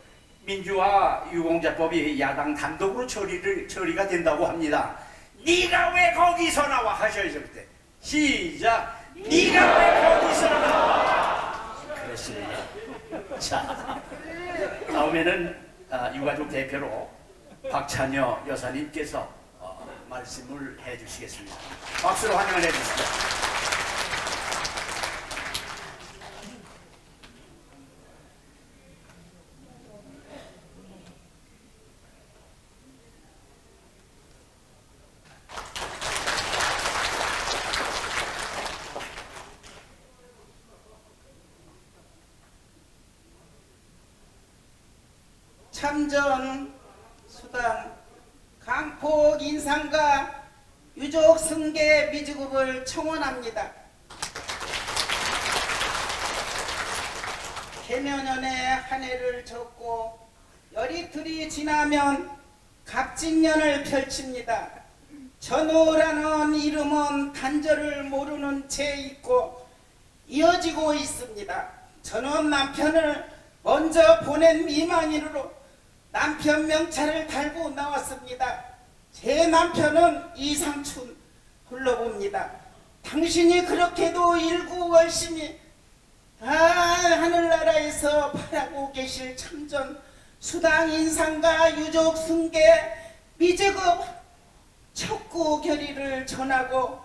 민주화 유공자법이 야당 단독으로 처리가 된다고 합니다. 네가 왜 거기서 나와 하셔야죠. 그때 시작. 네가 왜 거기서 나와. 그렇습니다. 자, 다음에는 유가족 대표로 박찬여 여사님께서 말씀을 해주시겠습니다. 박수로 환영을 해주시죠. 참전 수당 강폭 인상과 유족 승계 미지급을 청원합니다. 개면연에 한 해를 접고 열이틀이 지나면 갑진년을 펼칩니다. 전우라는 이름은 단절을 모르는 채 있고 이어지고 있습니다. 저는 남편을 먼저 보낸 미망인으로 남편 명찰을 달고 나왔습니다. 제 남편은 이상춘 불러봅니다. 당신이 그렇게도 일구월심히 다 하늘나라에서 바라고 계실 참전 수당 인상과 유족 승계 미제급 척구 결의를 전하고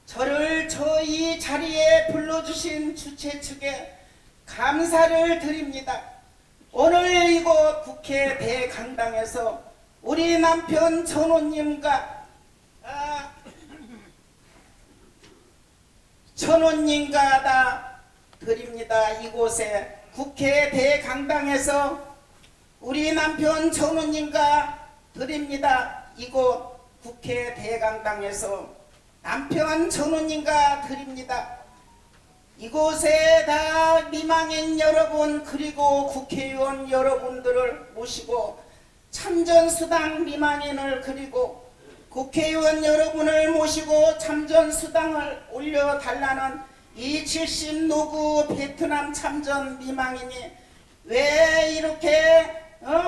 저를 이 자리에 불러주신 주최 측에 감사를 드립니다. 오늘 이곳 국회 대강당에서 우리 남편 전우님과 다 드립니다. 이곳에 국회 대강당에서 우리 남편 전우님과 드립니다. 이곳 국회 대강당에서 남편 전우님과 드립니다. 이곳에 다 미망인 여러분 그리고 국회의원 여러분들을 모시고 참전수당 미망인을 그리고 국회의원 여러분을 모시고 참전 수당을 올려달라는 이 70 노구 베트남 참전 미망인이 왜 이렇게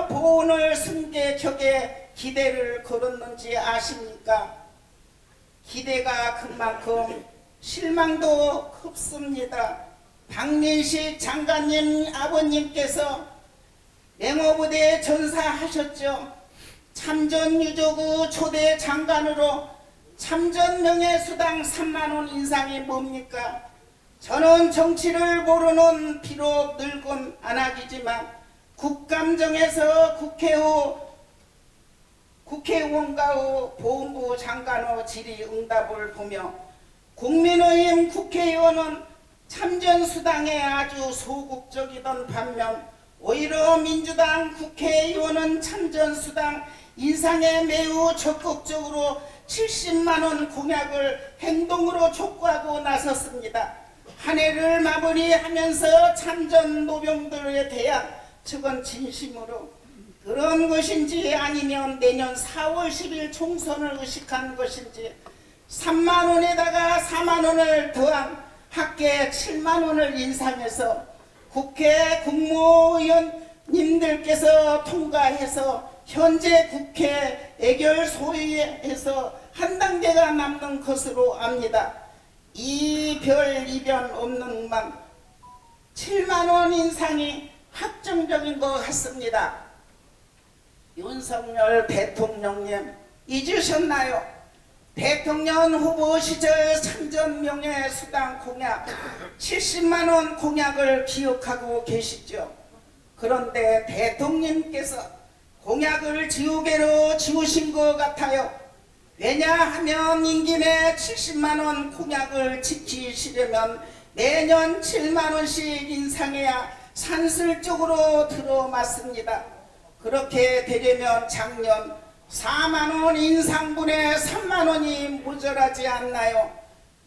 보훈을 승계격에 기대를 걸었는지 아십니까? 기대가 그만큼 실망도 컸습니다. 박민식 장관님 아버님께서 맹호부대 전사하셨죠. 참전유조구 초대 장관으로 참전 명예수당 3만원 인상이 뭡니까? 저는 정치를 모르는 비록 늙은 안악이지만 국감정에서 국회의원과 보훈부 장관의 질의응답을 보며 국민의힘 국회의원은 참전수당에 아주 소극적이던 반면 오히려 민주당 국회의원은 참전수당 인상에 매우 적극적으로 70만원 공약을 행동으로 촉구하고 나섰습니다. 한 해를 마무리하면서 참전 노병들에 대한 저건 진심으로 그런 것인지 아니면 내년 4월 10일 총선을 의식한 것인지 3만원에다가 4만원을 더한 합계 7만원을 인상해서 국회 국무위원님들께서 통과해서 현재 국회 애결 소위에서 한 단계가 남는 것으로 압니다. 이별 이변 없는 만 7만원 인상이 확정적인 것 같습니다. 윤석열 대통령님 잊으셨나요? 대통령 후보 시절 참전 명예수당 공약 70만원 공약을 기억하고 계시죠? 그런데 대통령께서 공약을 지우개로 지우신 것 같아요. 왜냐하면 임기 내 70만원 공약을 지키시려면 매년 7만원씩 인상해야 산술적으로 들어맞습니다. 그렇게 되려면 작년 4만원 인상분에 3만원이 모자라지 않나요?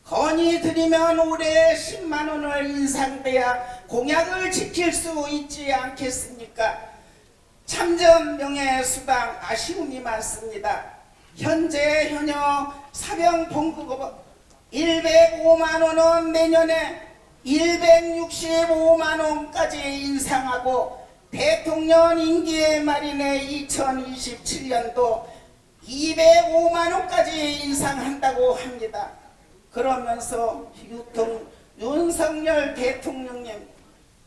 건의드리면 올해 10만원을 인상돼야 공약을 지킬 수 있지 않겠습니까? 참전 명예수당 아쉬움이 많습니다. 현재 현역 사병 봉급은 105만원은 내년에 165만원까지 인상하고 대통령 임기의 말인에 2027년도 205만원까지 인상한다고 합니다. 그러면서 윤석열 대통령님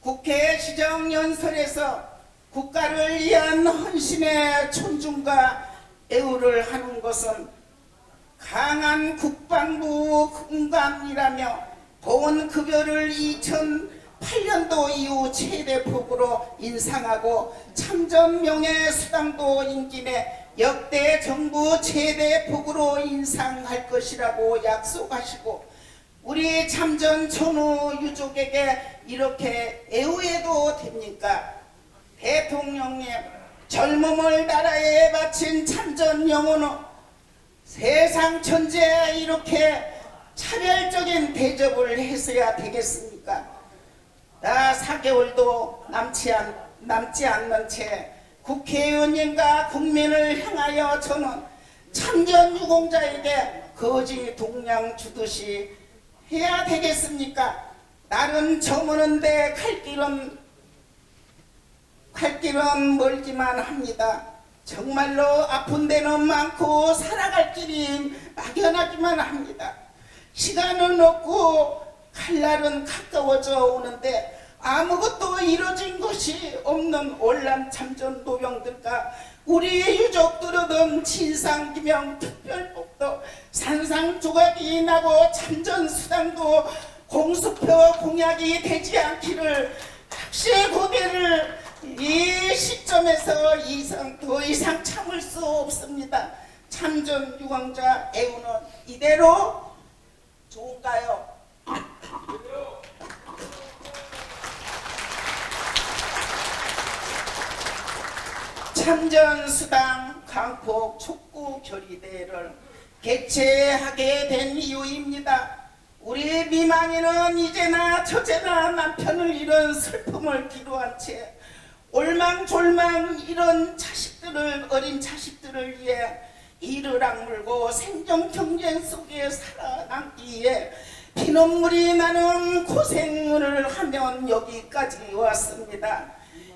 국회 시정연설에서 국가를 위한 헌신의 존중과 애우를 하는 것은 강한 국방부 군감이라며 보훈급여를 2008년도 이후 최대폭으로 인상하고 참전 명예수당도 임기 내 역대 정부 최대폭으로 인상할 것이라고 약속하시고 우리 참전 전후 유족에게 이렇게 애우해도 됩니까? 대통령님 젊음을 나라에 바친 참전 영혼은 세상 천지에 이렇게 차별적인 대접을 했어야 되겠습니까? 나 4개월도 남지 않는 채 국회의원님과 국민을 향하여 저는 참전 유공자에게 거지 동량 주듯이 해야 되겠습니까? 날은 저무는데 갈 길은 멀기만 합니다. 정말로 아픈 데는 많고 살아갈 길이 막연하기만 합니다. 시간은 없고 갈 날은 가까워져 오는데 아무것도 이루어진 것이 없는 올람 참전 노병들과 우리 유족들은 진상규명 특별법도 산상조각이 나고 참전수당도 공수표 공약이 되지 않기를 확실히 고개를 이 시점에서 더 이상 참을 수 없습니다. 참전 유공자 애우는 이대로 좋은가요? 참전수당 강폭 촉구 결의대회를 개최하게 된 이유입니다. 우리 미망인은 이제나 저제나 남편을 잃은 슬픔을 기로한 채 올망졸망 이런 어린 자식들을 위해 이를 악물고 생존 경쟁 속에 살아남기에 피눈물이 나는 고생을 하면 여기까지 왔습니다.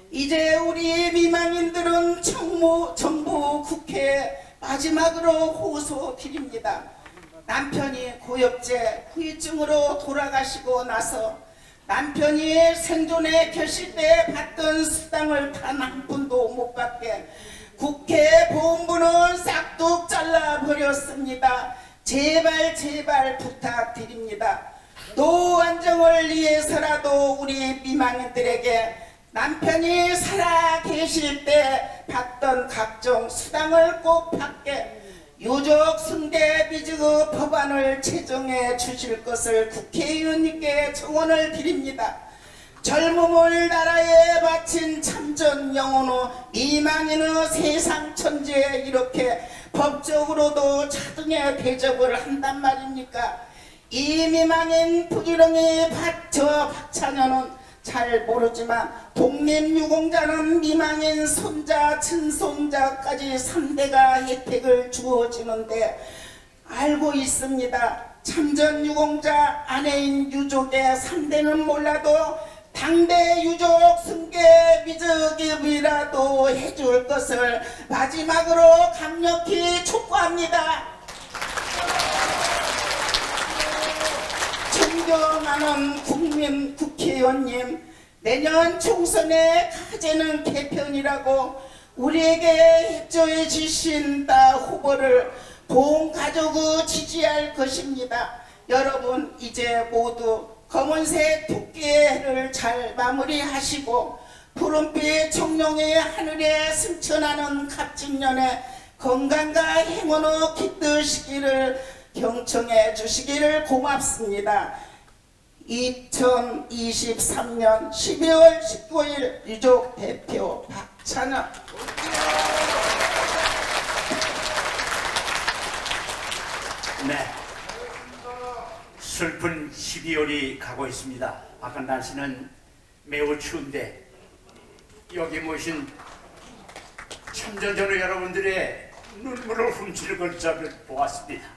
이제 우리 미망인들은 정부 국회에 마지막으로 호소드립니다. 남편이 고엽제 후유증으로 돌아가시고 나서 남편이 생존에 계실 때 받던 수당을 단 한 푼도 못 받게 국회 보훈부는 싹둑 잘라버렸습니다. 제발 부탁드립니다. 노후 안정을 위해서라도 우리 미망인들에게 남편이 살아 계실 때 받던 각종 수당을 꼭 받게 유족 승계 비즈그 법안을 제정해 주실 것을 국회의원님께 청원을 드립니다. 젊음을 나라에 바친 참전 영혼의 미망인의 세상 천지에 이렇게 법적으로도 차등에 대접을 한단 말입니까? 이 미망인 부지런히 박찬현은 잘 모르지만 독립유공자는 미망인 손자, 친손자까지 3대가 혜택을 주어지는데 알고 있습니다. 참전유공자 아내인 유족의 3대는 몰라도 당대 유족 승계 비즈급이라도 해줄 것을 마지막으로 강력히 촉구합니다. 존경하는 국민 국회의원님, 내년 총선의 가제는 개편이라고 우리에게 협조해 주신 다 후보를 본 가족을 지지할 것입니다. 여러분 이제 모두 검은색 토끼를 잘 마무리하시고 푸른빛 청룡의 하늘에 승천하는 갑진년에 건강과 행운을 깃드시기를 경청해 주시기를 고맙습니다. 2023년 12월 19일 유족 대표 박찬현. 네, 슬픈 12월이 가고 있습니다. 아까 날씨는 매우 추운데 여기 모신 참전전우 여러분들의 눈물을 훔치는 걸 저를 보았습니다.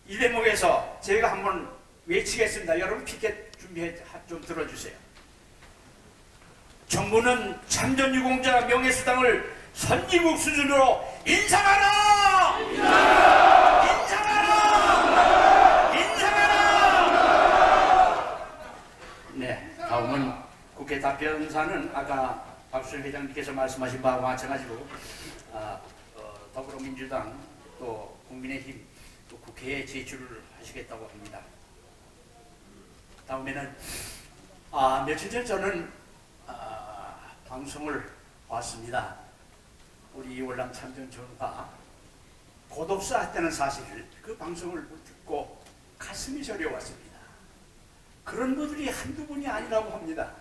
이 대목에서 제가 한번 외치겠습니다. 여러분 피켓 준비해 좀 들어주세요. 정부는 참전유공자 명예수당을 선진국 수준으로 인상하라! 인상하라! 네, 다음은 국회 답변사는 아까 박수현 회장님께서 말씀하신 바와 마찬가지로 더불어민주당 또 국민의힘 또 국회에 제출을 하시겠다고 합니다. 다음에는 며칠 전 저는 방송을 봤습니다. 우리 이월남 참전전우가 고독사 했다는 사실을 그 방송을 듣고 가슴이 저려왔습니다. 그런 분들이 한두 분이 아니라고 합니다.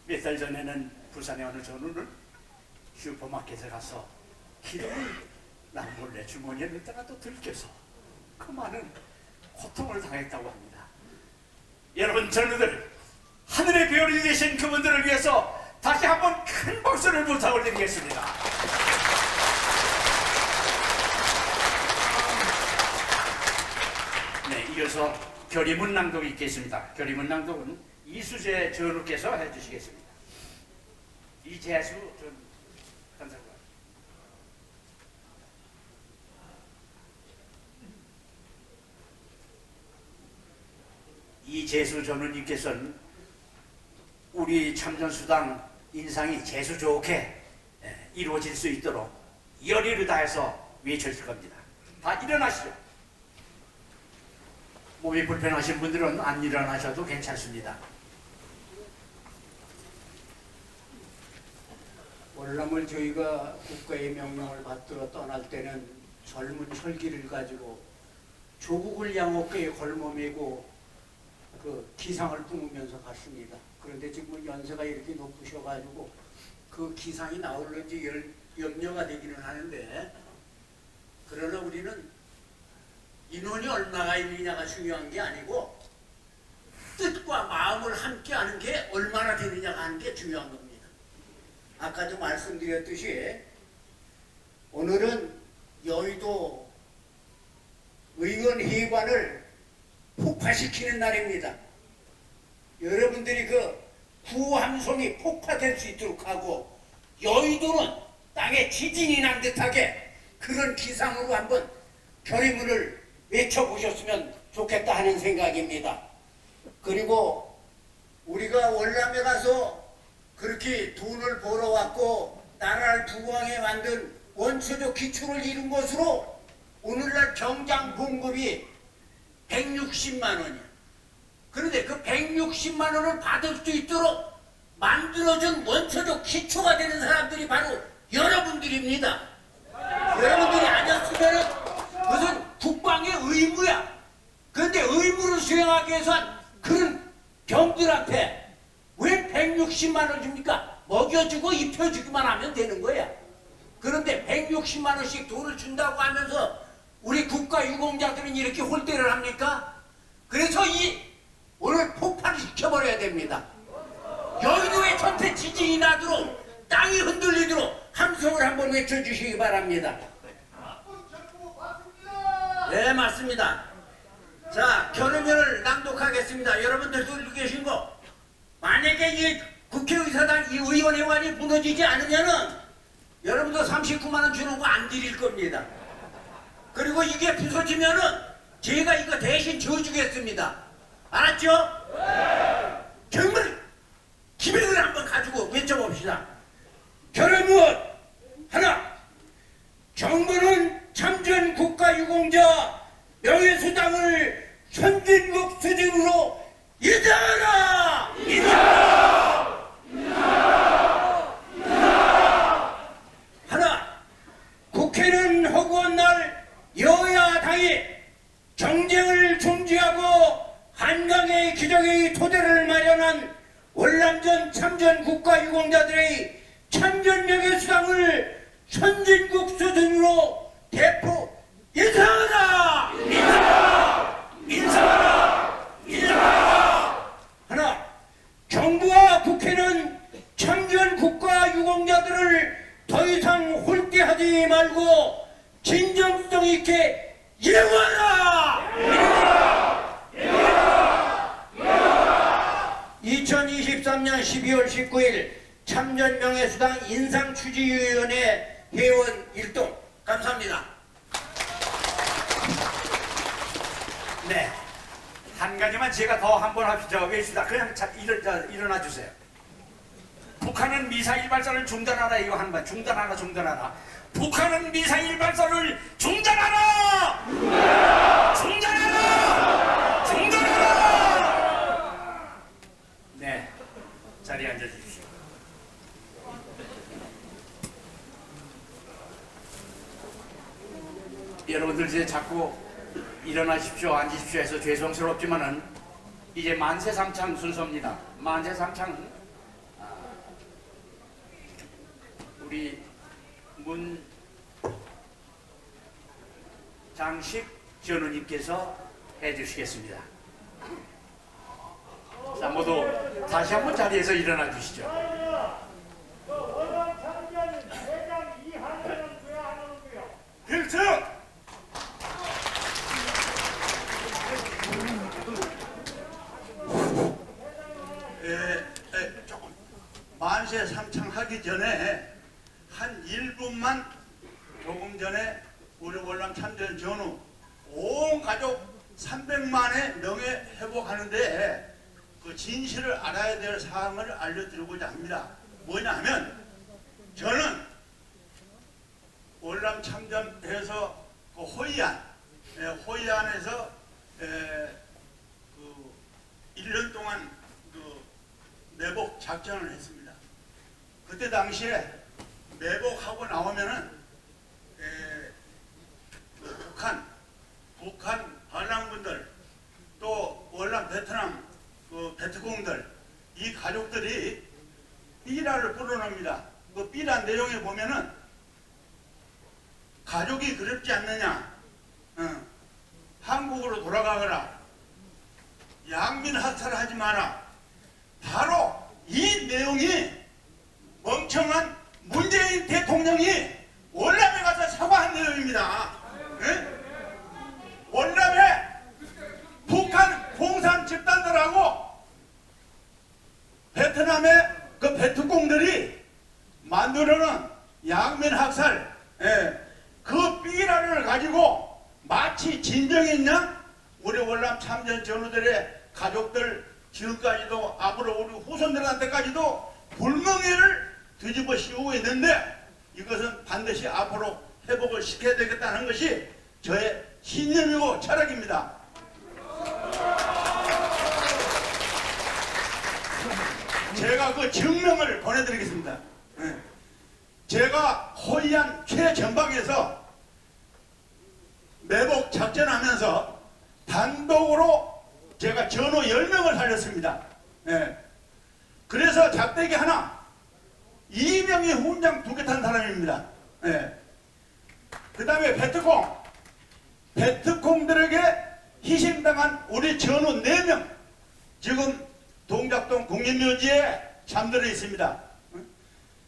몇 달 전에는 부산의 어느 전우는 슈퍼마켓에 가서 기름을 몰래 주머니에 넣다가 또 들켜서 그 많은 고통을 당했다고 합니다. 여러분 전우들, 하늘의 별이 되신 그분들을 위해서 다시 한번 큰 박수를 부탁을 드리겠습니다. 네, 이어서 결의문 낭독이 있겠습니다. 결의문 낭독은 이수재 전우께서 해주시겠습니다. 이재수 전 간사관. 이재수 전우님께서는 우리 참전수당 인상이 재수 좋게 이루어질 수 있도록 열의를 다해서 외쳐질 겁니다. 다 일어나시죠. 몸이 불편하신 분들은 안 일어나셔도 괜찮습니다. 월남을 저희가 국가의 명령을 받들어 떠날 때는 젊은 혈기를 가지고 조국을 양어깨에 걸머매고 그 기상을 뿜으면서 갔습니다. 그런데 지금은 연세가 이렇게 높으셔가지고 그 기상이 나올는지 염려가 되기는 하는데, 그러나 우리는 인원이 얼마나 있느냐가 중요한 게 아니고 뜻과 마음을 함께 하는 게 얼마나 되느냐가 하는 게 중요한 겁니다. 아까도 말씀드렸듯이 오늘은 여의도 의원회관을 폭파시키는 날입니다. 여러분들이 그 구함성이 폭파될 수 있도록 하고 여의도는 땅에 지진이 난 듯하게 그런 기상으로 한번 결의문을 외쳐보셨으면 좋겠다 하는 생각입니다. 그리고 우리가 월남에 가서 그렇게 돈을 벌어왔고 나라를 부강해 만든 원초적 기초를 이룬 것으로 오늘날 병장 봉급이 160만 원이야. 그런데 그 160만 원을 받을 수 있도록 만들어준 원초적 기초가 되는 사람들이 바로 여러분들입니다. 여러분들이 아니었으면 그것은 국방의 의무야. 그런데 의무를 수행하기 위해서 그런 병들한테 왜 160만 원 줍니까? 먹여주고 입혀주기만 하면 되는 거야. 그런데 160만 원씩 돈을 준다고 하면서 우리 국가 유공자들은 이렇게 홀대를 합니까? 그래서 오늘 폭발을 시켜버려야 됩니다. 여의도에 전체 지진이 나도록 땅이 흔들리도록 함성을 한번 외쳐주시기 바랍니다. 네, 맞습니다. 자, 결의문을 낭독하겠습니다. 여러분들도 읽고 계신 거. 만약에 이 국회의사당 이 의원회관이 무너지지 않으면은 여러분도 39만 원 주는 거 안 드릴 겁니다. 그리고 이게 부서지면은 제가 이거 대신 져주겠습니다. 알았죠? 네. 정말 기백을 한번 가지고 외쳐봅시다. 결의문 하나. 정부는 참전 국가유공자 명예수당을 선진국 수준으로 인정하라! 인정하라! 인정하라! 인정하라! 하나. 국회는 허구한 날 여야당이 정쟁을 중지하고 한강의 기적의 토대를 마련한 월남전 참전 국가유공자들의 참전 명예수당을 선진국 수준으로 대폭 인상하라! 인상하라! 인상하라! 인상하라! 하나, 정부와 국회는 참전 국가유공자들을 더 이상 홀대하지 말고 진정성 있게 일어나라! 일어나라! 일어나라! 일어나라! 2023년 12월 19일 참전 명예수당 인상추진위원회 회원 일동 감사합니다. 네, 한 가지만 제가 더 한 번 합시다. 외치다 그냥 일어나 주세요. 북한은 미사일 발사를 중단하라. 이거 한 번 중단하라. 북한은 미사일 발사를 중단하라. 중단하라. 중단하라. 네, 자리에 앉아 주십시오. 여러분들 이제 자꾸 일어나십시오, 앉으십시오 해서 죄송스럽지만은 이제 만세삼창 순서입니다. 만세삼창은 우리 문장식 전우님께서 해주시겠습니다. 자, 모두 다시 한번 자리에서 일어나 주시죠. 원활 참전 회장 이한철은 왜 안 오고요? 필승! 조금 만세 삼창하기 전에 한 1분만 조금 전에 우리 월남 참전 전후 온 가족 300만의 명예 회복하는데 그 진실을 알아야 될 사항을 알려드리고자 합니다. 뭐냐 하면 저는 월남 참전해서 그 호이안에서 그 1년 동안 그 매복 작전을 했습니다. 그때 당시에 매복하고 나오면은 북한 반란군들 또 월남 베트남 그 베트공들 이 가족들이 삐라를 불어넣습니다. 그 삐라 내용에 보면은 가족이 그립지 않느냐, 한국으로 돌아가거라, 양민 하탈하지 마라. 바로 이 내용이 멍청한 문재인 대통령이 월남에 가서 사과한 내용입니다. 예? 월남에 북한 공산 집단들하고 베트남의 그 베트공들이 만들어놓은 양민 학살, 그 삐라를 가지고 마치 진정했냐? 우리 월남 참전 전우들의 가족들 지금까지도 앞으로 우리 후손들한테까지도 불멍이를 뒤집어 씌우고 있는데 이것은 반드시 앞으로 회복을 시켜야 되겠다는 것이 저의 신념이고 철학입니다. 제가 그 증명을 보내드리겠습니다. 제가 호이안 최전방에서 매복 작전하면서 단독으로 제가 전우 10명을 살렸습니다. 그래서 작대기 하나 2명이 훈장 2개 탄 사람입니다. 그 다음에 베트콩들에게 희생당한 우리 전우 4명 지금 동작동 국립묘지에 잠들어 있습니다.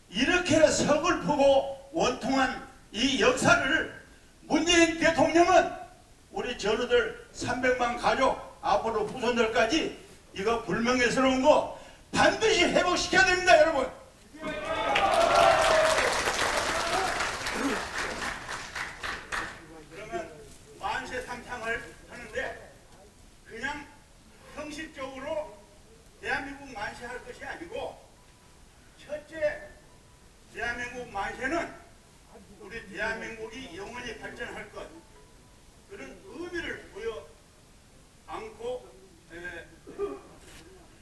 이렇게 서글프고 원통한 이 역사를 문재인 대통령은 우리 전우들 300만 가족 앞으로 후손들까지 이거 불명예스러운 거 반드시 회복시켜야 됩니다, 여러분. 그러면 만세상창을 하는데 그냥 형식적으로 대한민국 만세할 것이 아니고 첫째 대한민국 만세는 우리 대한민국이 영원히 발전할 것 그런 의미를 보여 안고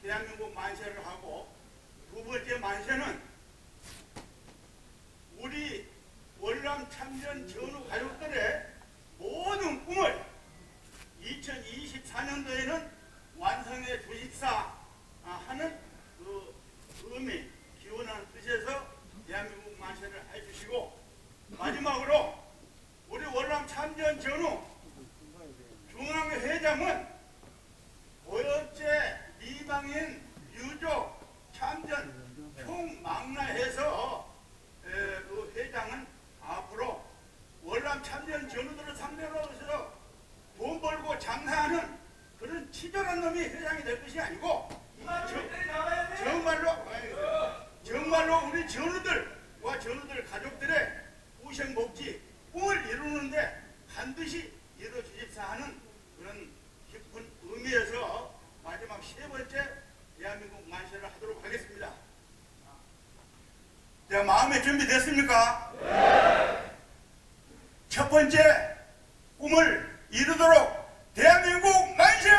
대한민국 만세를 하고 두 번째 만세는 우리 월남 참전 전후 가족들의 모든 꿈을 2024년도에는 완성해 주십사 하는 그 의미, 기원하는 뜻에서 대한민국 만세를 해주시고 마지막으로 우리 월남 참전 전후 중앙회장은 고엽제 미방인 유족 참전 총망라해서 그 회장은 앞으로 월남 참전 전우들을 상대로 해서 돈 벌고 장사하는 그런 치졸한 놈이 회장이 될 것이 아니고 정말로 우리 전우들과 전우들 가족들의 우생복지 꿈을 이루는데 반드시 이루어 주십사 하는 그런 깊은 의미에서 마지막 세 번째 대한민국 만세를 하도록 하겠습니다. 자, 마음의 준비 됐습니까? 네. 첫 번째 꿈을 이루도록 대한민국 만세!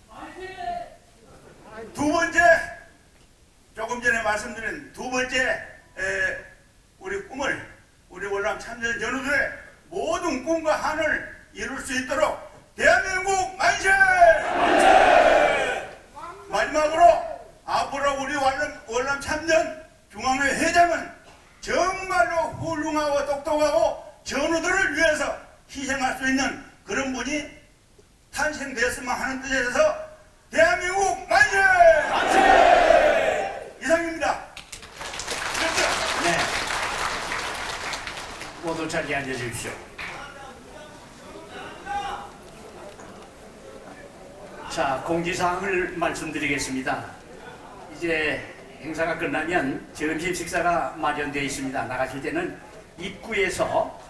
만세! 두 번째, 조금 전에 말씀드린 두 번째 우리 꿈을 우리 월남 참전 전우들의 모든 꿈과 한을 이룰 수 있도록 대한민국 만세! 만세! 마지막으로 앞으로 우리 월남 참전 중앙회 회장은 정말로 훌륭하고 똑똑하고 전우들을 위해서 희생할 수 있는 그런 분이 탄생되었으면 하는 뜻에서 대한민국 만세! 만세! 이상입니다. 네. 모두 자리에 앉아 주십시오. 자, 공지사항을 말씀드리겠습니다. 이제 행사가 끝나면 점심 식사가 마련되어 있습니다. 나가실 때는 입구에서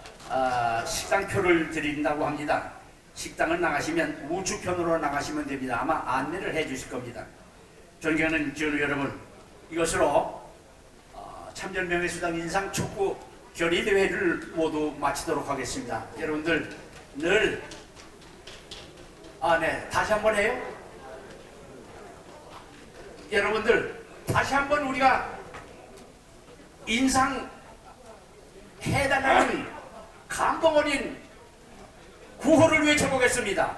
식당표를 드린다고 합니다. 식당을 나가시면 우측편으로 나가시면 됩니다. 아마 안내를 해 주실 겁니다. 존경하는 전우 여러분, 이것으로 참전명예수당 인상 촉구 결의대회를 모두 마치도록 하겠습니다. 여러분들 늘 네, 다시 한번 해요. 여러분들 다시 한번 우리가 인상 해달라는 감동 어린 구호를 외쳐보겠습니다.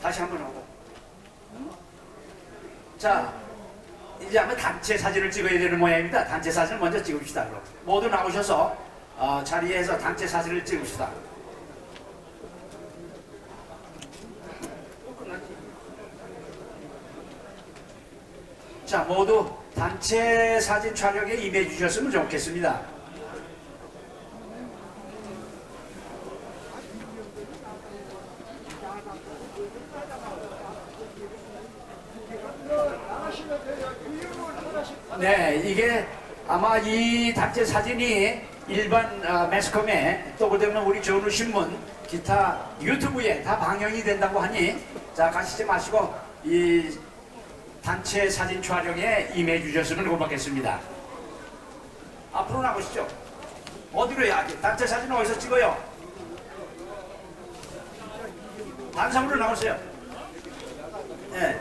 다시 한번 하고. 자, 이제 한번 단체 사진을 찍어야 되는 모양입니다. 단체 사진을 먼저 찍읍시다. 그럼 모두 나오셔서 자리에서 단체 사진을 찍읍시다. 자, 모두 단체 사진 촬영에 임해 주셨으면 좋겠습니다. 네, 이게 아마 이 단체 사진이 일반 매스컴에 또 그다음에 우리 전우신문 기타 유튜브에 다 방영이 된다고 하니 자, 가시지 마시고 이 단체 사진 촬영에 임해 주셨으면 고맙겠습니다. 앞으로 나오시죠. 어디로 해야 단체 사진 어디서 찍어요? 단상으로 나오세요. 네.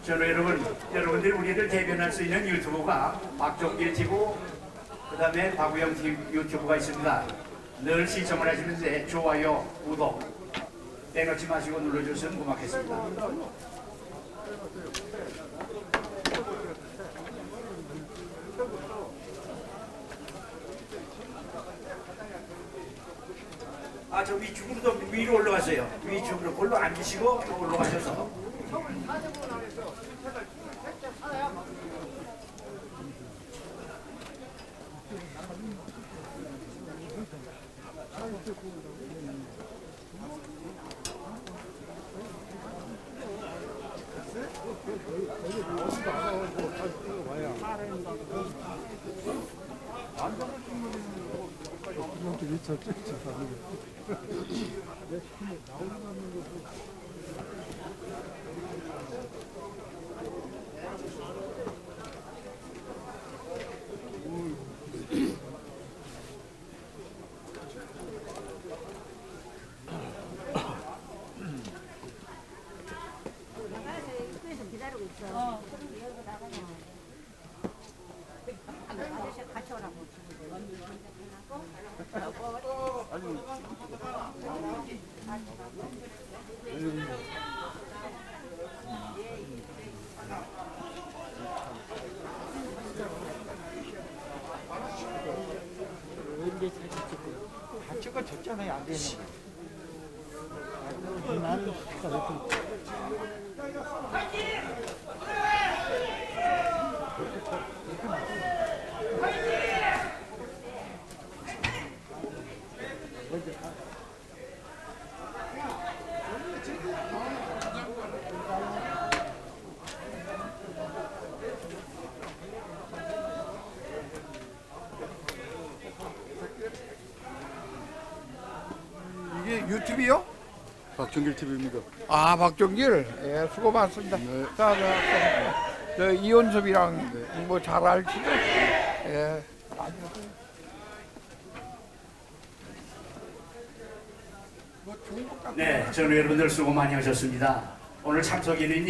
저는 여러분들이 우리를 대변할 수 있는 유튜브가 박종길 TV, 그 다음에 박우영 유튜브가 있습니다. 늘 시청을 하시는데 좋아요, 구독 빼놓지 마시고 눌러주시면 고맙겠습니다. 아, 저 위쪽으로 더 위로 올라가세요. 위쪽으로 골로 앉으시고 올라가셔서. 적잖아요. 안 되는 나는 이게 유튜브요? 박종길 TV입니다. 아, 박종길. 예, 수고 많습니다. 네. 자, 저 이혼섭이랑 뭐 잘 알지도? 예. 네, 저는 여러분들 수고 많이 하셨습니다. 오늘 참석인이